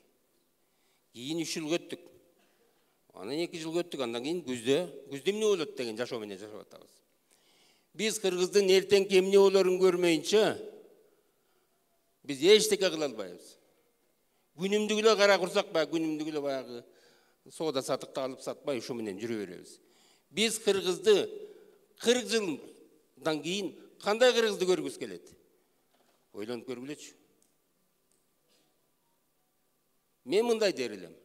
Кийин 3 жыл өттүк. Анан 2 жыл өттүк, андан кийин күздө эмне болот деген жашоо менен жашап атабыз. Биз кыргыздын эртеңки эмне болорун көрмөйүнчө биз эчтеке кыла албайбыз. Күнүмдүк эле кара курсак баягы күнүмдүк эле баягы соода сатыкта алып сатпай ушу менен жүрө беребиз. Биз кыргызды 40 жылдан кийин кандай кыргызды көргүбүз келет? Ойлонуп көргүлөчү. Мен мындай дер элем.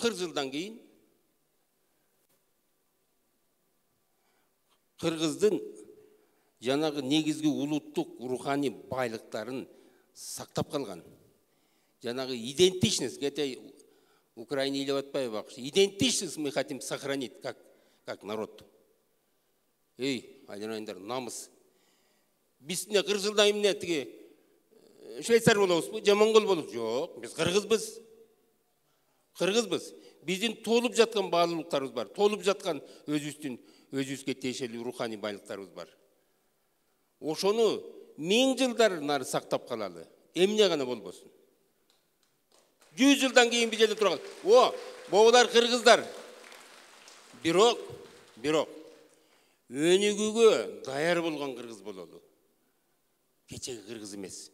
40 жылдан кийин кыргыздын жанагы негизги улуттук руханий байлыктарын сактап калган. Жанагы идентичность, где-то Украина или атпайбы, идентичность мы хотим сохранить как народ. Айнайдар, намыс. Биздин 40 жылдан эмне тиги швейцар болобузбу, же монгол болобуз? Жок, биз кыргызбыз. Кыргызбыз. Биздин толуп жаткан баалуулуктарыбыз бар. Толуп жаткан өзүбүзгө тиешелүү руханий байлыктарыбыз бар. Ошону 1000 жылдар нары сактап калалы. Эмне гана болбосун. 100 жылдан кийин биз жерде турган. Боголар кыргыздар. Бирок өнүгүүгө даяр болгон кыргыз бололу. Кечеги кыргыз эмес.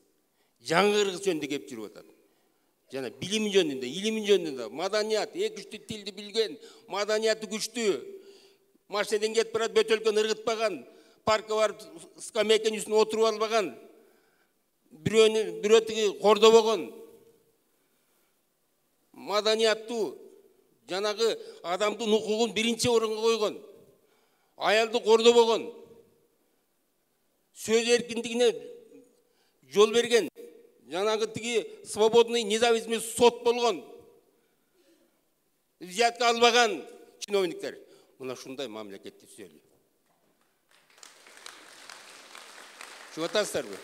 Жаңы кыргыз жөнүндө кеп жүрүп атат. Жана билим жөнүндө, илим жөнүндө, маданият, 2-3 тилди билген, маданияты күчтүү, машинеден кетип барат, бөтөлкөн ыргытпаган, паркка барып скамейканын үстүнө отуруп албаган, бирөө тиги кордобогон, маданияттуу, жанагы адамдын укугун биринчи орунга койгон, аялды кордобогон, сөз эркиндигине жол берген, жанагы тиги свободный независимый сот болгон, взятка албаган чиновниктер. Мына ушундай мамлекетти түзөлү. Чугуп атасыздарбы?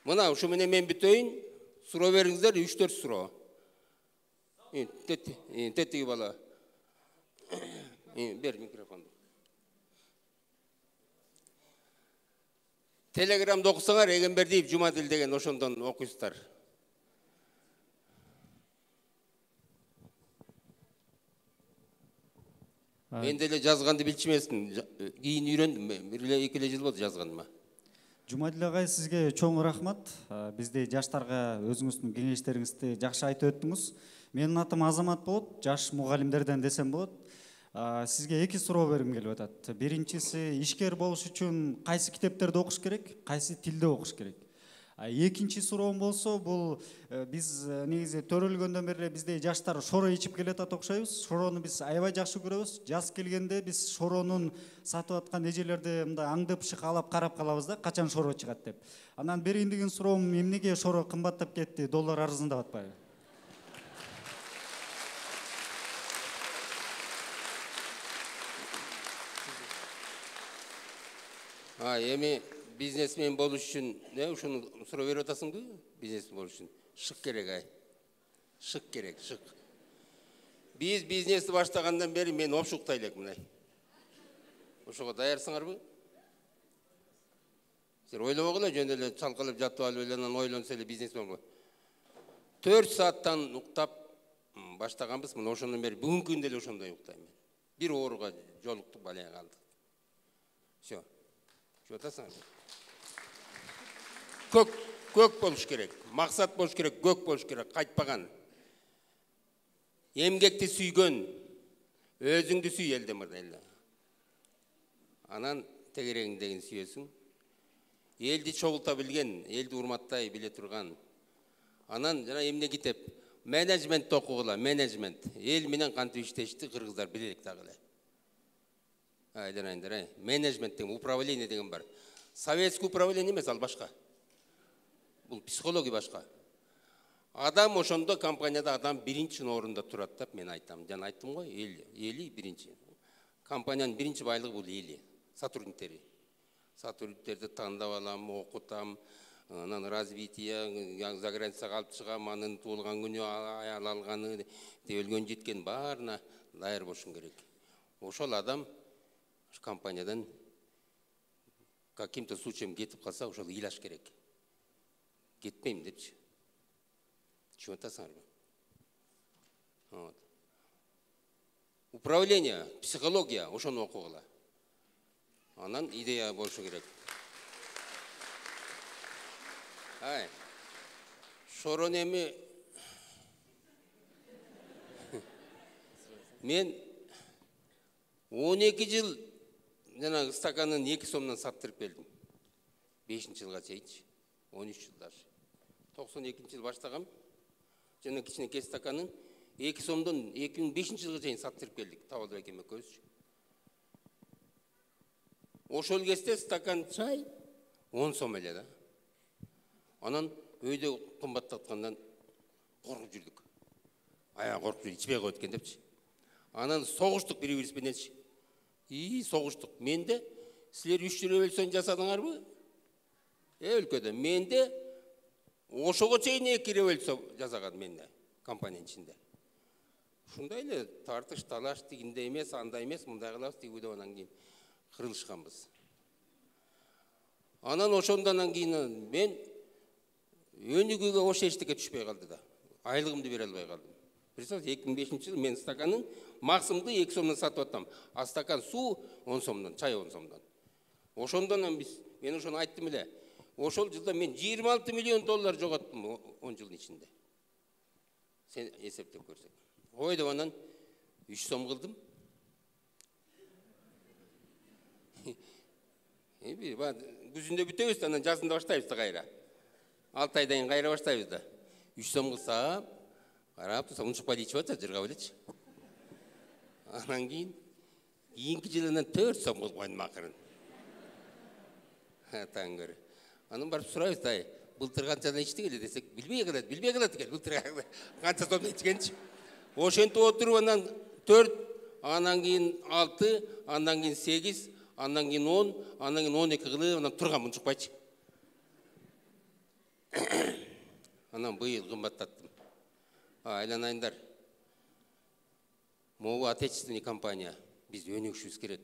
Мына ушу менен мен бүтөйүн. Суроо бериңиздер, 3-4 суроо. Тетиги бала. Бер микрофонду. Телеграмда окусаңар, Эгембердиев Жумадил деген ошондон окуйсуздар. Мен деле жазганды билчү эмесмин. Кийин үйрөндүм. 1-2 жыл болду жазганыма. Жумадил агай, сизге чоң рахмат. Бизде жаштарга өзүңүздүн кеңештериңизди жакшы айтып өттүңүз. Менин атым Азамат болот, жаш мугалимдерден десем болот. Сизге 2 суроо бергим келип атат. Биринчиси, ишкер болуш үчүн кайсы китептерди окуш керек, кайсы тилде окуш керек? Экинчи суроом болсо, бул биз негизи төрөлгөндөн бери бизде жаштар шоро ичип келатат окшойбуз. Шорону биз аябай жакшы көрөбүз. Жаз келгенде биз шоронун сатып аткан эжелерди мындай аңдып шыкалап карап калабыз да, качан шоро чыгат деп. Анан берейин деген суроом, эмнеге шоро кымбаттап кетти, доллар арзандап атпайбы? Эми бизнесмен болуш үчүн, ушуну суроо берип атасыңбы? Бизнесмен болуш үчүн шык керек, шык керек, шык. Биз бизнести баштагандан бери мен опшуктай элек мынай. Ошого даярсыңарбы? Силер ойлобогула, жөн эле чалкалап жатып алып эле анан ойлонсо эле бизнесмен болбойт. 4 сааттан уктап баштаганбыз, мына ошондон бери бүгүнкү күндө эле ошондой уктайм. Бир ооруга жолуктук, балая калдык. Всё. Жотасың. Көк болуш керек, максат болуш керек, көк болуш керек, кайтпаган. Эмгекти сүйгөн, өзүңдү сүй элде мырда. Анан тегерегиңдегин сүйөсүң. Элди чогулта билген, элди урматтай биле турган. Анан жана эмне китеп, менеджмент окугула, менеджмент. Эл менен кантип иштешти кыргыздар билелик дагы эле. Айдарайындар, менеджмент деген, управление деген бар. Советский управление эмес, ал башка. Бул психология башка. Адам ошондо компанияда адам биринчи орунда турат деп мен айтам. Жана айттым го, эли биринчи. Компаниянын биринчи байлыгы бул эли, сотрудниктери. Сотрудниктерди тандап алам, окутам, анан развитие, за границага алып чыгам, анын туулган күнү, аял алганы, өлгөн жеткен баарына даяр болушун керек. Ошол адам компаниядан каким-то случаем кетип калса, ошол ыйлаш керек. Кетпейм депчи. Түшүнүп атасыңарбы? Вот. Управление, психология, ошону окугула. Анан идея болушу керек. Шорон эми мен 12 жыл жана стаканын 2 сомдон саттырып келдим. 5-чи жылга чейинчи. 13 жыл даже. 92-чи жыл баштагам. Жана кичинекей стаканын 2 сомдон 2005-чи жылга чейин саттырып келдик. Табалбек экен экөөбүз. Ошол кезде стакан чай 10 сом эле да. Анан өйдө кымбаттаткандан коркуп жүрдүк. Ая коркуп ичпей коет экен депчи. Анан согуштук бири-бирибиз мененчи. Согуштук. Менде силер 3 революцион жасадыңарбы? Өлкөдө. Менде ошого чейин 2 революция жасаган менде компаниянын ичинде. Ушундай эле тартыш талаш тигинде эмес, андай эмес, мындай кылабыз деп анан кийин кырылышканбыз. Анан ошондон кийин мен өнүгүүгө ошо эчтеке түшпөй калды да. Айлыгымды бере албай калдым. Представьте, 2005-чи жыл мен стаканын максимумду 2 сомдон сатып аттам. А стакан суу 10 сомдон, чай 10 сомдон. Ошондон мен ошону айттым эле. Ошол жылда мен 26 миллион доллар жоготтум 10 жылдын ичинде. Сен эсептеп көрсөң. Ой деп анан 3 сом кылдым. Күзүндө бүтөбүз, анан жазында баштайбыз да кайра. 6 айдан кийин кайра баштайбыз да. 3 сом кылсам, карап турсам унчукпай ичип атса жыргап элечи. Анан кийинки жылынан 4 сом кылып койдум акырын. Таң көрө. Анан барып сурайбыз да, былтыр канчадан ичтик эле десек, билбей калат экен, былтыр канча сомдон ичкенчи. Ошентип отуруп анан 4, анан кийин 6, андан кийин 8, андан кийин 10, андан кийин 12 кылып, анан турган унчукпайчы. Анан быйыл кымбаттаттым. Айланайындар. Могу отечественный компания. Биз өнүгүшүбүз керек.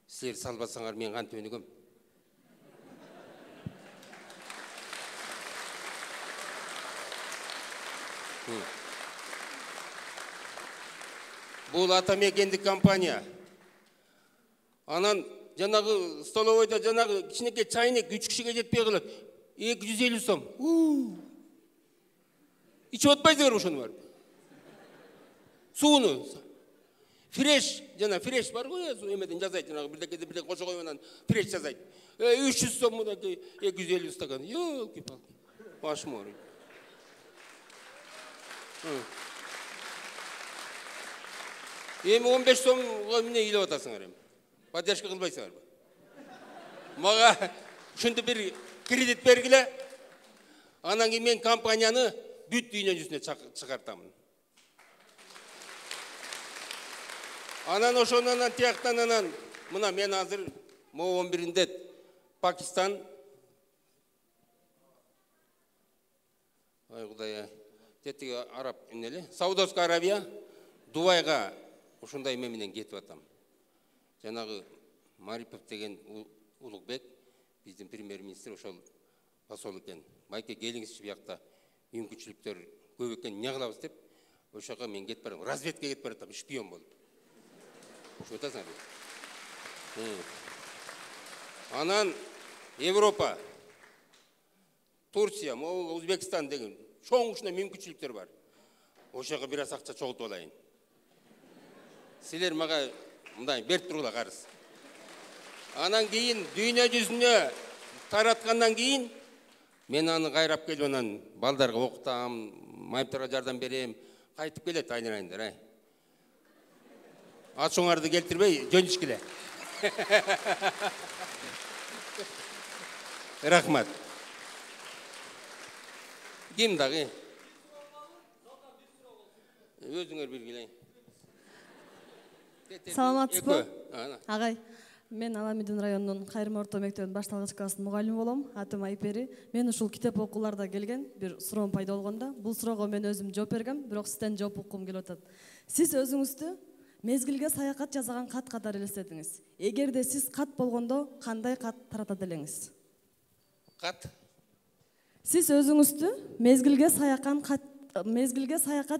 Силер салбасаңар мен кантип өнүгөм? Бул атамекендик компания. Анан жанагы столовойда жанагы кичинекей чайник 3 кишиге жетпей калат. 250 сом. Ичип атпайсыңар ошону барып. Сууну. фреш, жана фреш бар ғой, эмеден жазайт, жанагы бирдекеде бирдеке кошо коюп анан фреш жазайт. 300 сом мынакей 250 стакан. Ёлки-палки. Башым ооруйт. Эми 15 сомго эмне ыйлап атасыңар эми? Поддержка кылбайсыңарбы? Мага ушинтип бир кредит бергиле. Анан кийин мен компанияны бүт дүйнө жүзүнө чыгартамын. Анан ошонан тияктан анан мына мен азыр могу 11-inde Пакистан, ай кудай, тетиги Араб эмнели? Саудовская Аравия, Дубайга ушундай эме менен кетип атам. Жанагы Марипов деген Улукбек, биздин премьер-министр ошол посол экен. Майке келиңизчи биякта мүмкүнчүлүктөр көп экен, эмне кылабыз деп, ошого мен кетип барам. Разведкага кетип баратам, шпион болуп. Ошо атасыңар. Анан Европа, Турция, Өзбекстан деген чоң ушундай мүмкүнчүлүктөр бар. Ошого бир аз акча чогултуп алайын. Силер мага мындай берип тургула карыз. Анан кийин дүйнө жүзүнө тараткандан кийин мен аны кайрап келип анан балдарга окутам, майыптарга жардам берем, кайтып келет айнырайындар, ай. Ачуңарды келтирбей, жөнүшкиле. Рахмат. Ким дагы? Өзүңөр билгиле. Саламатсызбы? Агай, мен Аламидин районунун Кайрым орто мектебинин башталгыч класстын мугалими болом. Атым Айпери. Мен ушул китеп окууларда келген бир суроом пайда болгондо, бул суроого мен өзүм жооп бергем, бирок сизден жооп уккум келип атат. Сиз өзүңүздү мезгилге саякат жасаган кат катары элестетиңиз. Эгерде сиз кат болгондо кандай кат таратат элеңиз? Кат? Сиз өзүңүздү мезгилге саякат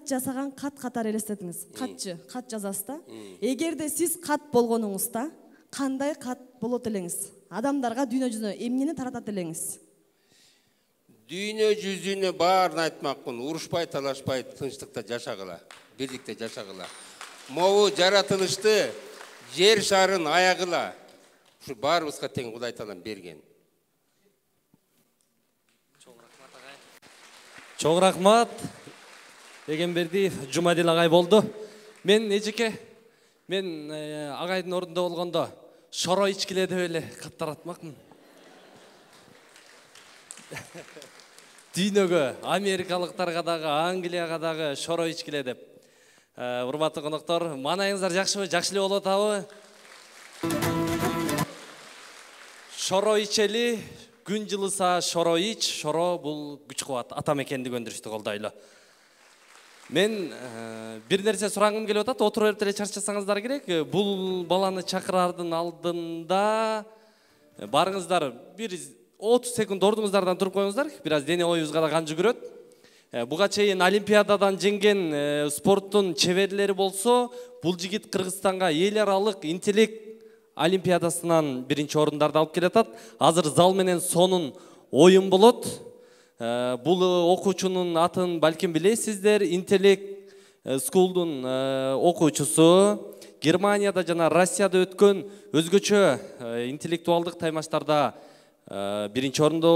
жасаган кат катары элестетиңиз. Катчы, кат жазасыз да. Эгерде сиз кат болгонуңузда кандай кат болот элеңиз? Адамдарга дүйнө жүзүнө эмнени таратат элеңиз? Дүйнө жүзүнө баарын айтмакмын. Урушпай, талашпай, тынчтыкта жашагыла, бирликте жашагыла. Могу жаратылышты, жер шарын аягыла. Ушу баарыбызга тең Кудай Таалам берген. Чоң рахмат. Эгембердиев Жумадил агай болду. Мен эжеке, мен агайдын ордунда болгондо шоро ичкиле деп эле кат таратмакмын. Дүйнөгө, америкалыктарга дагы, Англияга дагы шоро ичкиле деп. Урматтуу коноктор, маанайыңыздар жакшыбы? Жакшы эле болуп атабы? Шоро ичели, күн жылыса шоро ич, шоро бул күч кубат, ата мекендик өндүрүштү колдойлу. Мен бир нерсе сурагым келип атат, отуруп берип эле чарчасаңыздар керек. Бул баланы чакырардын алдында барыңыздар, бир 30 секунд ордуңуздардан туруп коюңуздар. Бир аз дене оюбузга да кан жүгүрөт. Буга чейин Олимпиададан жеңген спорттун чеберлери болсо, бул жигит Кыргызстанга эл аралык интеллект Олимпиадасынан биринчи орундарды алып келатат. Азыр зал менен сонун оюн болот. Бул окуучунун атын балким билесиздер. Интеллект скулдун окуучусу. Германияда жана Россияда өткөн өзгөчө интеллектуалдык таймаштарда биринчи орунду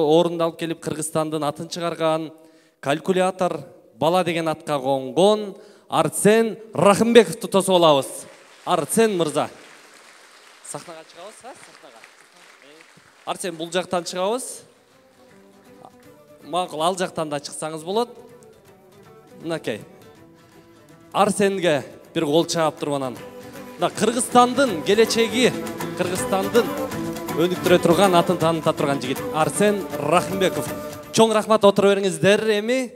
алып келип Кыргызстандын атын чыгарган, калькулятор бала деген атка конгон Арсен Рахымбековду тосуп алабыз. Арсен мырза. Сахнага чыгабыз, сахнага. Арсен бул жактан чыгабыз. Макул, ал жактан да чыксаңыз болот. Мынакей. Арсенге бир кол чаап туруп анан. Мына Кыргызстандын келечеги, Кыргызстандын өнүктүрө турган, атын тааныта турган жигит Арсен Рахымбеков. Чоң рахмат, отура бериңиздер. Эми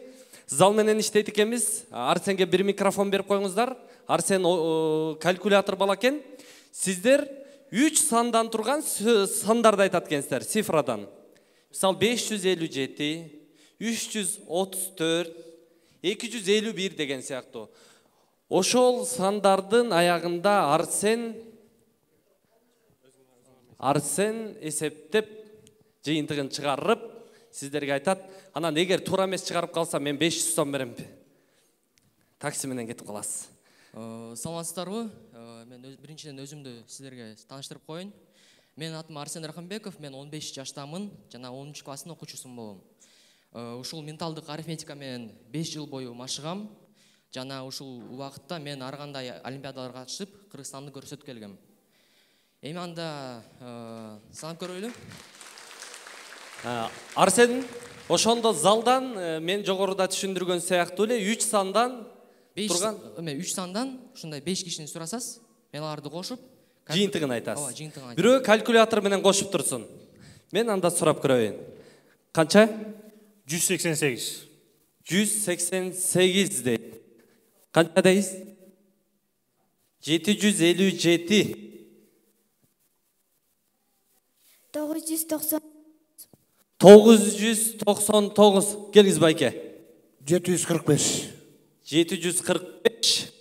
зал менен иштейт экенбиз. Арсенге бир микрофон берип коюңуздар. Арсен калькулятор бала экен. Сиздер 3 сандан турган сандарды айтат экенсиздер, цифрадан. Мисалы 557, 334, 251 деген сыяктуу. Ошол сандардын аягында Арсен эсептеп, жыйынтыгын чыгарып, сиздерге айтат. Анан эгер туура эмес чыгарып калса, мен 500 сом берем. Такси менен кетип каласыз. Саламатсыздарбы? Мен биринчиден өзүмдү сиздерге тааныштырып коеюн. Менин атым Арсен Рахымбеков, мен 15 жаштамын, жана 10 класстын окуучусумун болом. Ушул менталдык арифметика менен 5 жыл бою машыгам. Жана ушул убакытта мен ар кандай олимпиадаларга катышып, Кыргызстанды көрсөтүп келгем. Эми анда санап көрөлү. Арсен, ошондо залдан мен жогоруда түшүндүргөн сыяктуу эле 3 сандан турган. 3 сандан ушундай 5 кишини сурасыз, мен аларды кошуп, жыйынтыгын айтасыз. Ооба, жыйынтыгын айтасыз. Бирөө калькулятор менен кошуп турсун. Мен анда сурап көрөйүн. Канча? 188. 188 дейт. Канча дейсиз? 757. 999. Келиңиз байке. 745. 745.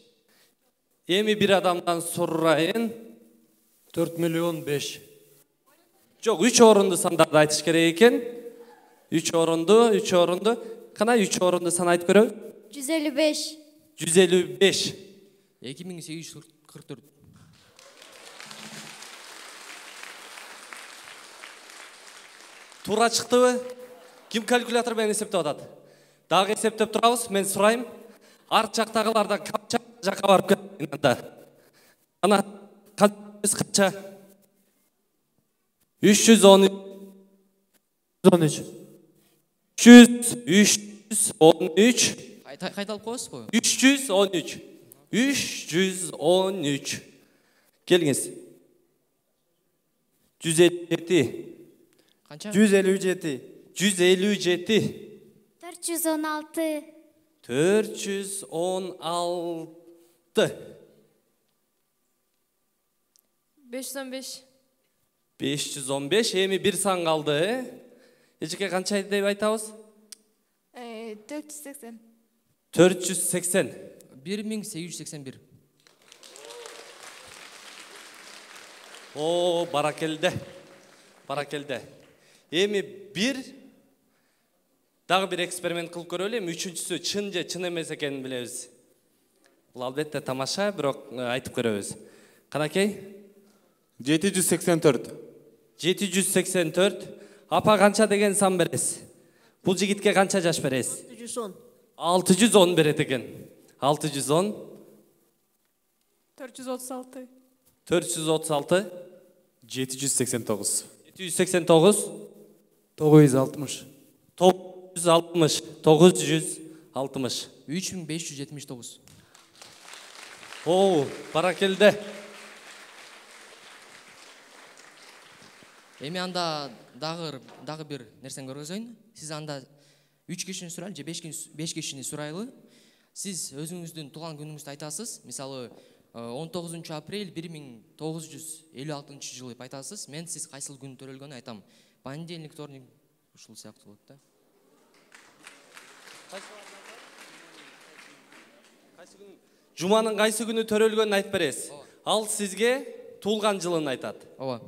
Эми бир адамдан сурайын. 4 миллион 5. Жок, 3 орунду сандарды айтыш керек экен. 3 орунду. Кана 3 орунду сан айтып көрөбүз? 155. 155. 2844. Туура чыктыбы? Ким калькулятор менен эсептеп атат? Дагы эсептеп турабыз, мен сурайм. Арт жактагылардан канча жакка барып кеткен анда? Ана канча? 313. 313. Кайталып коесузбу? 313. 313. Келиңиз. 157. Канча? 157. 157. 416. 416. 515. 515. Эми бир сан калды, Эжеке канча деп айтабыз? 480. 480. 1881. О, баракелде. Эми дагы бир эксперимент кылып көрөлү. Эми үчүнчүсү чын же чын эмес экенин билебиз. Бул албетте тамаша, бирок айтып көрөбүз. Канакей? 784. 784. Апа канча деген сан бересиз? Бул жигитке канча жаш бересиз? 610. 610 берет экен. 610. 436. 436. 789. 789. 960. 960. 960. 3579. О, баракелде. Эми анда дагы бир нерсени көргөзөйүн. Сиз анда 3 кишини сурайлы же 5 кишини сурайлы. Сиз өзүңүздүн туулган күнүңүздү айтасыз. Мисалы 19 апрель 1956 жылы деп айтасыз. Мен сиз кайсыл күн төрөлгөнүн айтам. Понедельник, вторник, ушул сыяктуу болот да. Жуманын кайсы күнү төрөлгөнүн айтып бересиз. Ал сизге туулган жылын айтат. Ооба.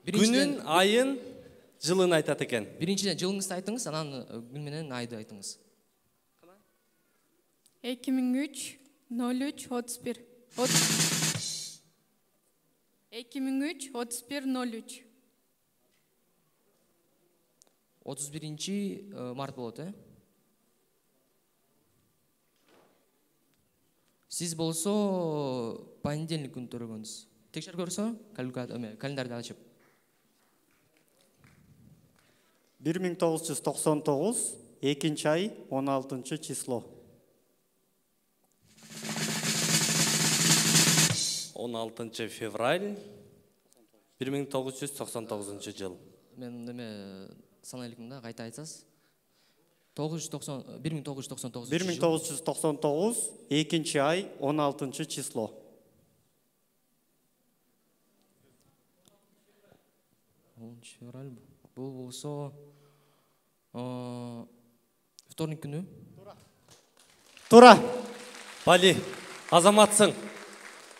Күнүн, айын, жылын айтат экен. Биринчиден жылыңызды айтыңыз, анан күн менен айды айтыңыз. 2003 03 31. 2003 31 03. 31 март болот, Сиз болсо понедельник күн төрөгөнсүз. Текшерип көрсө, календарьды ачып. 1999 2 ай 16 число. 16 февраль 1999 жыл. Мен санайлыкмын да, кайта айтсаңыз. 1999 1999 2 ай 16 число. Февраль. Бул болсо вторник күнү. Тура. Бали, азаматсың.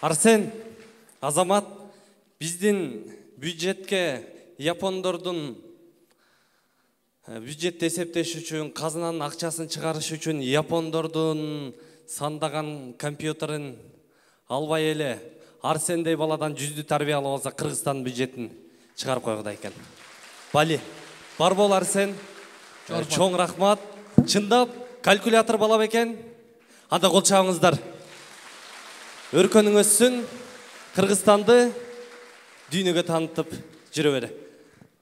Арсен, азамат, биздин бюджетке япондордун бюджетти эсептеш үчүн, казынанын акчасын чыгарыш үчүн япондордун сандаган компьютерин албай эле Арсендей баладан жүздү тарбия алып алса Кыргызстан бюджетин чыгарып койгудай экен. Бали, бар бол Арсен. Чоң рахмат. Чындап калькулятор бала бекен. Анда кол чабыңыздар. Өркөнүң өссүн. Кыргызстанды дүйнөгө таанытып жүрө бере.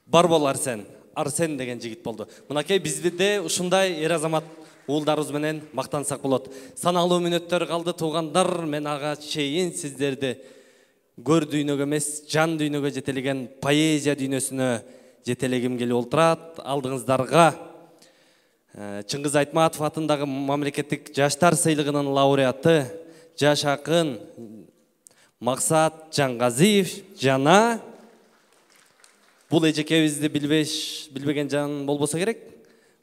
Бар бол Арсен. Арсен деген жигит болду. Мынакей бизде ушундай эр азамат уулдарыбыз менен мактансак болот. Саналуу мүнөттөр калды туугандар, мен ага чейин сиздерди көр дүйнөгө эмес, жан дүйнөгө жетелеген поэзия дүйнөсүнө жетелегим келип отурат. Алдыңыздарга Чыңгыз Айтматов атындагы мамлекеттик жаштар сыйлыгынын лауреаты, жаш акын Максат Жаңгазиев жана бул эжекебизди билбеген жан болбосо керек.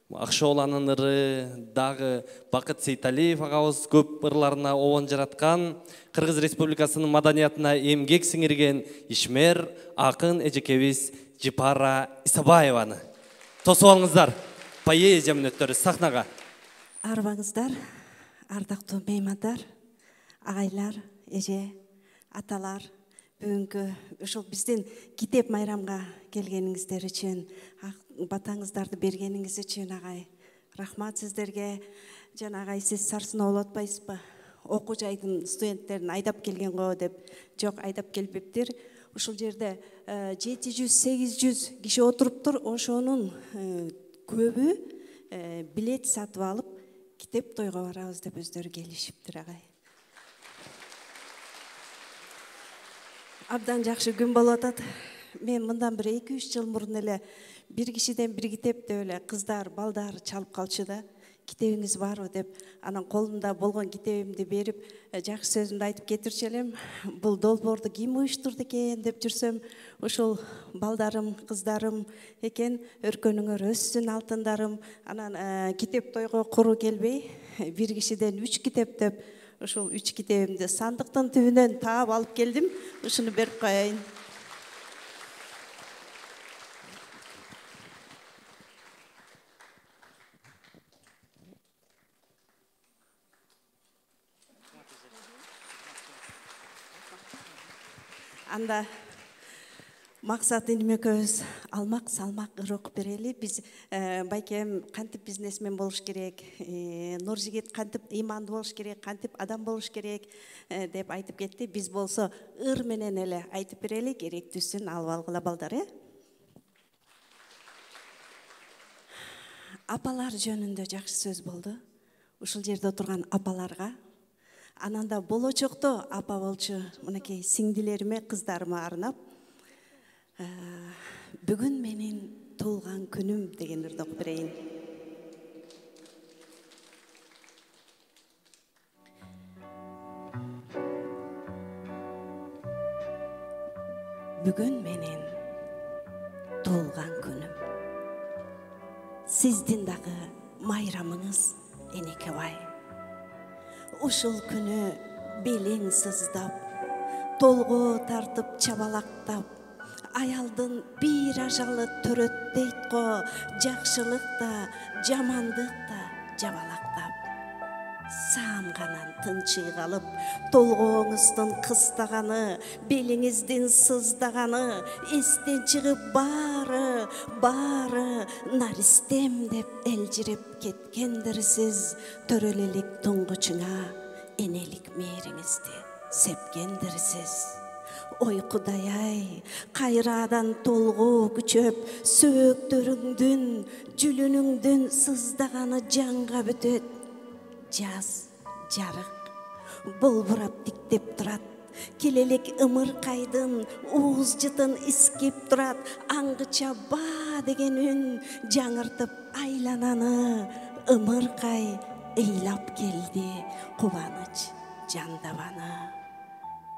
Акшооланын ыры, дагы Бакыт Сейталиев агабыз көп ырларына обон жараткан, Кыргыз Республикасынын маданиятына эмгек сиңирген ишмер акын эжекебиз Жипара Исабаеваны тосуп алыңыздар. Поэзия мүнөттөрү сахнага. Арбаңыздар, ардактуу меймандар, агайлар, эже, аталар, бүгүнкү ушул биздин китеп майрамга келгениңиздер үчүн, батаңыздарды бергениңиз үчүн агай рахмат сиздерге. Жана агай сиз Сарсына болуп атпайсызбы? Окуу жайдын студенттерин айдап келген го деп. Жок, айдап келбептир. Ушул жерде 700-800 киши отуруптур. Ошонун көбү билет сатып алып китеп тойго барабыз деп өздөрү келишиптир агай. Абдан жакшы күн болуп атат. Мен мындан бир 2-3 жыл мурун эле бир кишиден бир китеп деп эле кыздар, балдар чалып калчу да. Китебиңиз барбы деп, анан колумда болгон китебимди берип, жакшы сөзүмдү айтып кетирчү элем. Бул долбоорду ким уюштурду экен деп жүрсөм, ушул балдарым, кыздарым экен. Өркөнүңөр өссүн алтындарым. Анан китеп тойго куру келбей, бир кишиден 3 китеп деп, ушул 3 китебимди сандыктын түбүнөн таап алып келдим. Ушуну берип коеюн. Анда Максат иним экөөбүз алмак салмак ыр окуп берели. Биз байкем кантип бизнесмен болуш керек, Нуржигит кантип ыймандуу болуш керек, кантип адам болуш керек деп айтып кетти. Биз болсо ыр менен эле айтып берели, керектүүсүн алып алгыла балдар, Апалар жөнүндө жакшы сөз болду. Ушул жерде отурган апаларга, ананда болочокто апа болчу мынакей сиңдилериме, кыздарыма арнап, бүгүн менин туулган күнүм деген ырды окуп берейин. Бүгүн менин туулган күнүм. Сиздин дагы майрамыңыз энеке бай. Ушул күнү белең сыздап, толго тартып чабалактап, аялдын бир ажалы төрөттейт го, жакшылык да, жамандык да жабалактап. Саамганан тынчый калып, толгооңуздун кыстаганы, белиңиздин сыздаганы, эстен чыгып баары наристем деп элжирип кеткендирсиз. Төрөлелик туңгучуңа энелик мээриңизди сепкендирсиз. Ой Кудай-ай, кайрадан толгоо күчөп, сөөктөрүңдүн, жүлүнүңдүн сыздаганы жанга бүтөт. Жаз, жарык, болбурап диктеп турат. Келелек ымыркайдын, ууз жытын искип турат. Аңгыча баа деген үн жаңыртып айлананы. Ымыркай ыйлап келди, кубаныч жандабаны.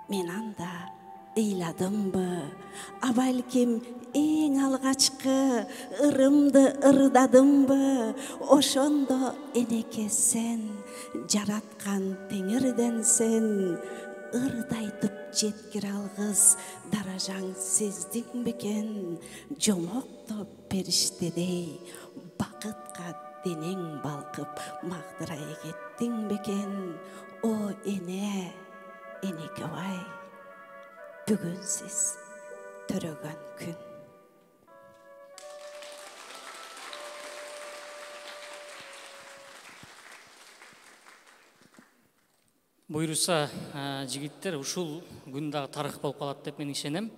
Мен анда ыйладымбы, а балким эң алгачкы ырымды ырдадымбы? Ошондо энеке сен, жараткан теңирден сен, ырдайтып жеткире алгыс даражаң сездиң бекен? Жомоктоп периштедей бакытка денең балқып мағдырай кеттің бекен, о ене, енекебай, бүгін сіз төрөгөн күн. Буйруса, жигиттер, ушул күн дагы тарых болуп калат деп мен ишенем.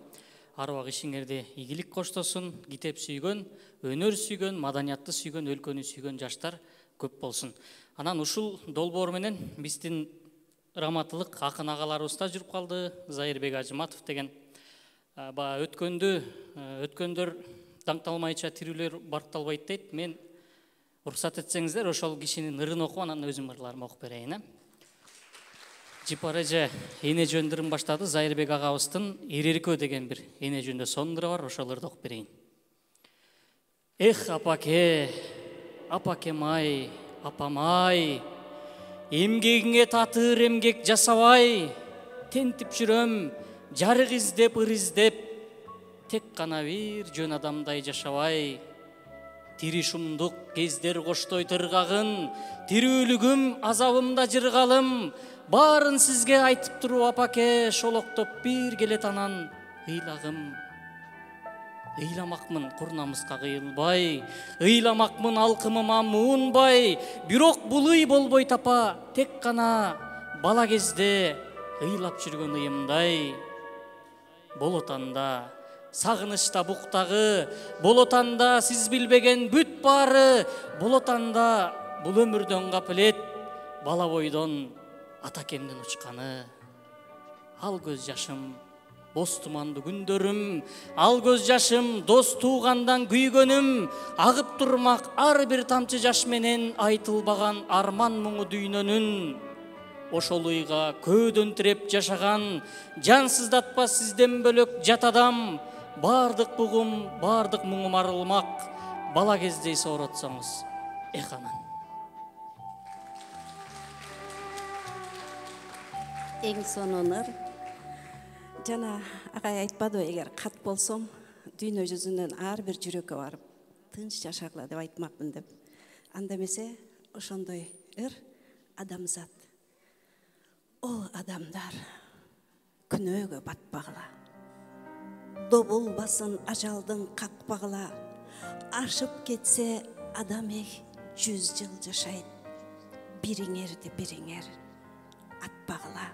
Арбак ишиңерде ийгилик коштосун, китеп сүйгөн, өнөр сүйгөн, маданиятты сүйгөн, өлкөнү сүйгөн жаштар көп болсун. Анан ушул долбоор менен биздин раматылык акын агаларыбыз да жүрүп калды. Зайырбек Ажыматов деген өткөндөр даңкталмайча тирүүлөр баркталбайт дейт. Мен уруксат этсеңиздер, ошол кишинин ырын окуп, анан өзүм ырларымды окуп берейин. Жипареже эне жөндөрүн баштады. Зайырбек агабыздын Иреркө деген бир эне жөндө сондыры бар, ошолорду окуп берейин. Эх, апаке, апакем-ай, апам-ай, эмгегиңе татыр эмгек жасабай, тентип жүрөм, жарык издеп, ыр издеп, тек гана бир жөн адамдай жашабай. Тири шумдук кездер коштой тыргагын, тирүүлүгүм, азабымда жыргалым, барын сизге айтып туруп апаке, шолоктоп бир келет анан ыйлагым. Ыйламакмын курнамызга кыйылбай, ыйламакмын алкымыма муунбай, бирок бул ый болбойт апа, тек гана бала кезде ыйлап жүргөн ыйымдай. Болот анда сагынычта буктагы, болот анда сиз билбеген бүт баары, болот анда бул өмүрдөн капилет, бала бойдон атакемдин учканы. Ал көз жашым боз туманды күндөрүм, ал көз жашым дос туугандан күйгөнүм, агып турмак ар бир тамчы жаш менен айтылбаган арман муңу дүйнөнүн. Ошол ыйга көөдөн тиреп жашаган, жансыздатпа сизден бөлөк жат адам, бардык бугум, бардык муңум арылмак, бала кезде сооротсоңуз, эх анан. Эң сонунур. Жана агай айтпады, эгер кат болсом, дүйнө жүзүнөн ар бир жүрөккө барып, тынч жашагыла деп айтмакмын деп. Анда эмесе, ошондой ыр адамзат. О адамдар, күнөөгө батпагыла. Добулбасын ажалдын какпагыла. Ашып кетсе адам 100 жыл жашайт. Бириңерди бириңер атпагыла.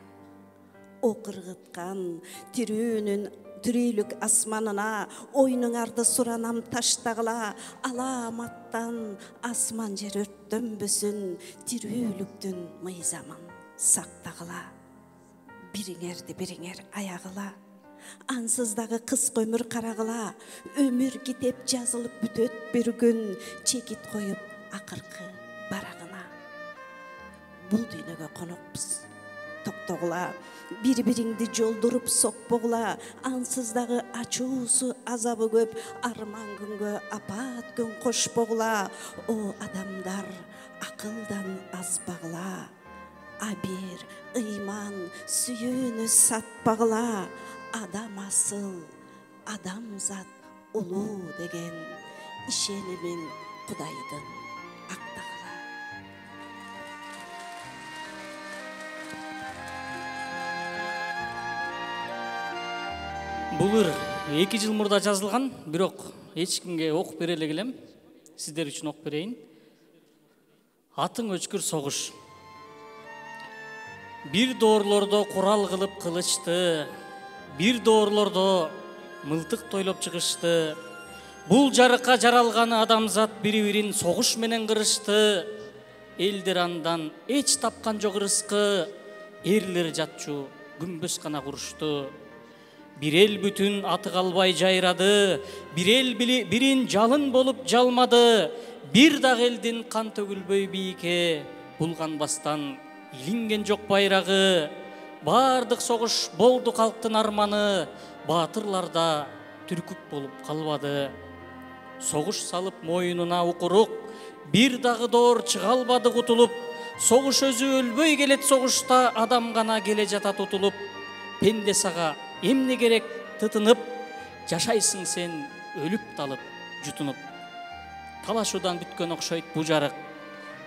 О кыргыткан тирүүлүк асманына, ойнуңарды суранам таштагыла. Аламаттан асман жер өрттөнбөсүн, тирүүлүктүн мыйзамын сактагыла. Бириңерди бириңер аягыла. Ансыз дагы кыска өмүр карагыла. Өмүр китеп жазылып бүтөт бир күн, чекит коюп акыркы барагына. Бул дүйнөгө конокпуз, токтогула. Бири-бириңди жолдуруп сокпогула. Ансыз дагы ачуусу азабы көп, арман күнгө апаат күн кошпогула. О адамдар, акылдан азбагыла. Абир, ыйман, сүйүүнү сатпагыла. Адам асыл, адамзат улуу деген ишенимин Кудайдын актагыла. Бул ыр 2 жыл мурда жазылган, бирок эч кимге окуп бере эле келем. Сиздер үчүн окуп берейин. Атың өчкүр согуш. Бир доорлордо курал кылып кылычты, бир доорлордо мылтык тойлоп чыгышты. Бул жарыкка жаралганы адамзат бири-бирин согуш менен кырышты. Элдер андан эч тапкан жок рызкы, эрлер жатчу күмбөз гана курушту. Бир эл бүтүн аты калбай жайрады, бир эл бирин жалын болуп жалмады. Бир дагы элдин кан төгүлбөй бийикке, булганбастан илинген жок байрагы. Бардык согуш болду калктын арманы, баатырларда түркүп болуп калбады. Согуш салып моюнуна укурук, бир дагы доор чыга албады кутулуп. Согуш өзү өлбөй келет согушта, адам гана келе жатат утулуп. Пенде сага эмне керек тытынып, жашайсың сен өлүп талып, жутунуп. талашуудан бүткөн окшойт бу жарык.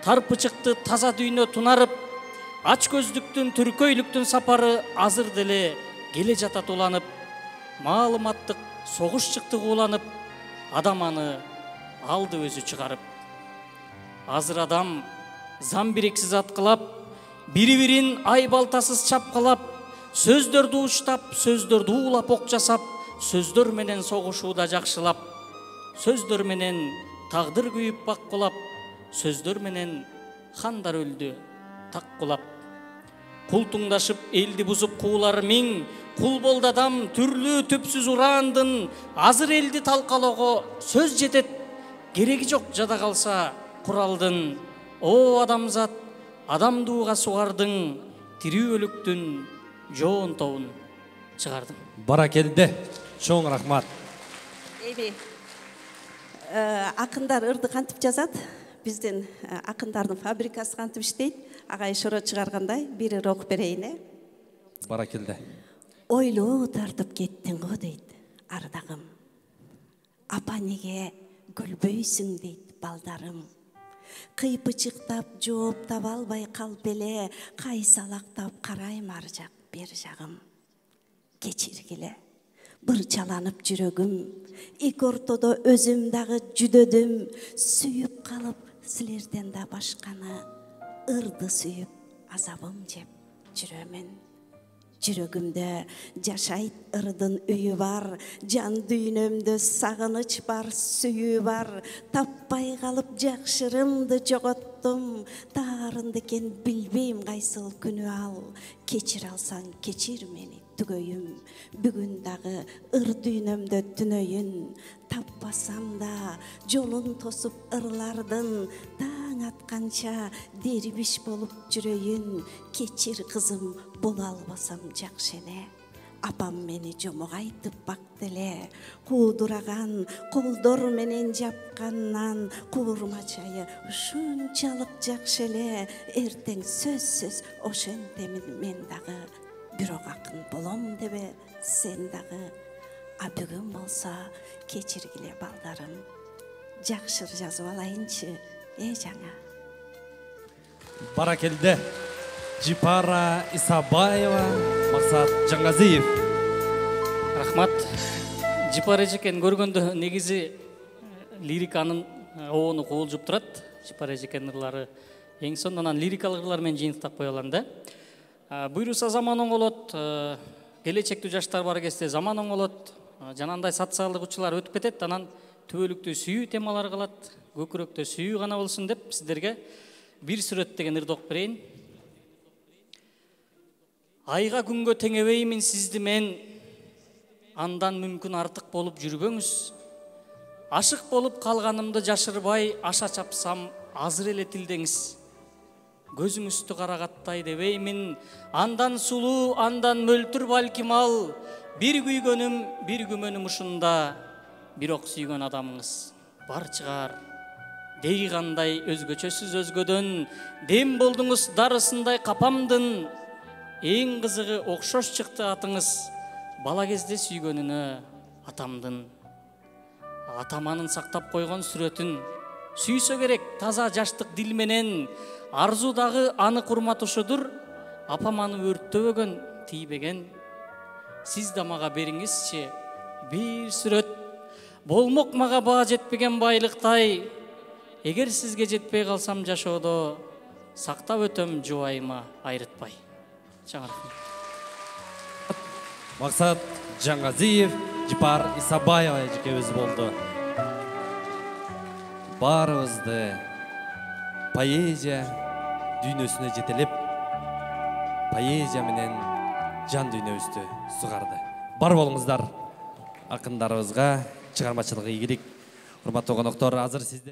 Тарпычыкты таза дүйнө тунарып, ач көздүктүн түркөйлүктүн сапары азыр деле келе жатат уланып, маалыматтык согуш чыкты кууланып, адам аны алды өзү чыгарып. Азыр адам замбирексиз аткылап, бири-бирин ай балтасыз чапкылап, сөздөрдү уштап, сөздөрдү уулап ок жасап, сөздөр менен согушууда жакшылап, сөздөр менен тагдыр күйүп баккулап, сөздөр менен хандар өлдү таккулап. Култуңдашып элди бузуп куулар миң, кул болду адам түрлүү түпсүз ураандын, азыр элди талкалоого сөз жетет, кереги жок жада калса куралдын. О адамзат, адамдууга сугардың, тирүү өлүктүн жоон тобун чыгардың. Баракелде, чоң рахмат. Эми акындар ырды кантип жазат? Биздин акындардын фабрикасы кантип иштейт? Агай шоро чыгаргандай бир ыр окуп берейин. Баракелде. Ойлоо тартып кеттиң го дейт ардагым. Апа неге күлбөйсүң дейт балдарым. Кыйпычыктап жооп таба албай калып эле, кайсалактап карайм ар жак бер жагым. Кечиргиле, бырчаланып жүрөгүм, эки ортодо өзүм дагы жүдөдүм, сүйүп калып силерден да башканы, ырды сүйүп азабым жеп жүрөмүн. Жүрөгүмдө жашайт ырдын үйү бар, жан дүйнөмдө сагыныч бар, сүйүү бар. Таппай калып жакшырымды жоготтум, таарынды экен билбейм кайсыл күнү ал. Кечир алсаң кечир мени түгөйүм, бүгүн дагы ыр дүйнөмдө түнөйүн. Таппасам да жолун тосуп ырлардын, таң атканча дербиш болуп жүрөйүн. Кечир кызым, боло албасам жакшы эле, апам мени жомогайтып бакты эле. Куудураган колдор менен жапканнан куурма чайы ушунчалык жакшы эле. Эртең сөзсүз ошентемин мен дагы, бирок акын болом дебе сен дагы. А бүгүн болсо кечиргиле балдарым, жакшыр жазып алайынчы жаңа. Баракелде. Жипара Исабаева, Максат Жаңгазиев. Рахмат. Жипара эжекен көргөндө негизи лириканын обону куулжуп турат. Жипара эжекен ырлары эң сонун, анан лирикалык ырлар менен жыйынтыктап кое алам да. Буйруса заман оңолот, келечектүү жаштар бар кезде заман оңолот, жанагындай социалдык учурлар өтүп кетет, анан түбөлүктүү сүйүү темалар калат, көкүрөктө сүйүү гана болсун деп сиздерге бир сүрөт деген ырды окуп берейин. Айга күнгө теңебеймин сизди мен, андан мүмкүн артык болуп жүрбөңүз. Ашык болуп калганымды жашырбай, аша чапсам азыр эле тилдеңиз. Көзүңүздү карагаттай дебеймин, андан сулуу, андан мөлтүр балким ал. Бир күйгөнүм, бир күмөнүм ушунда, бирок сүйгөн адамыңыз бар чыгар. Дей кандай өзгөчөсүз өзгөдөн, дем болдуңуз дарысындай капамдын. Эң кызыгы окшош чыкты атыңыз, бала кезде сүйгөнүнө атамдын. Атаманын сактап койгон сүрөтүн, сүйсө керек таза жаштык дил менен. Арзу дагы аны курматушудур, апам аны өрттөбөгөн, тийбеген. Сиз да мага бериңизчи бир сүрөт, болмок мага баа жетпеген байлыктай. Эгер сизге жетпей калсам жашоодо, сактап өтөм жубайыма айрытпай. Максат Жаңгазиев, Жипар Исабаева эжекебиз болду. Баарыбызды поэзия дүйнөсүнө жетелеп, поэзия менен жан дүйнөбүздү сугарды. Бар болуңуздар акындарыбызга, чыгармачылыгы ийгилик. Урматтуу коноктор, азыр сиздер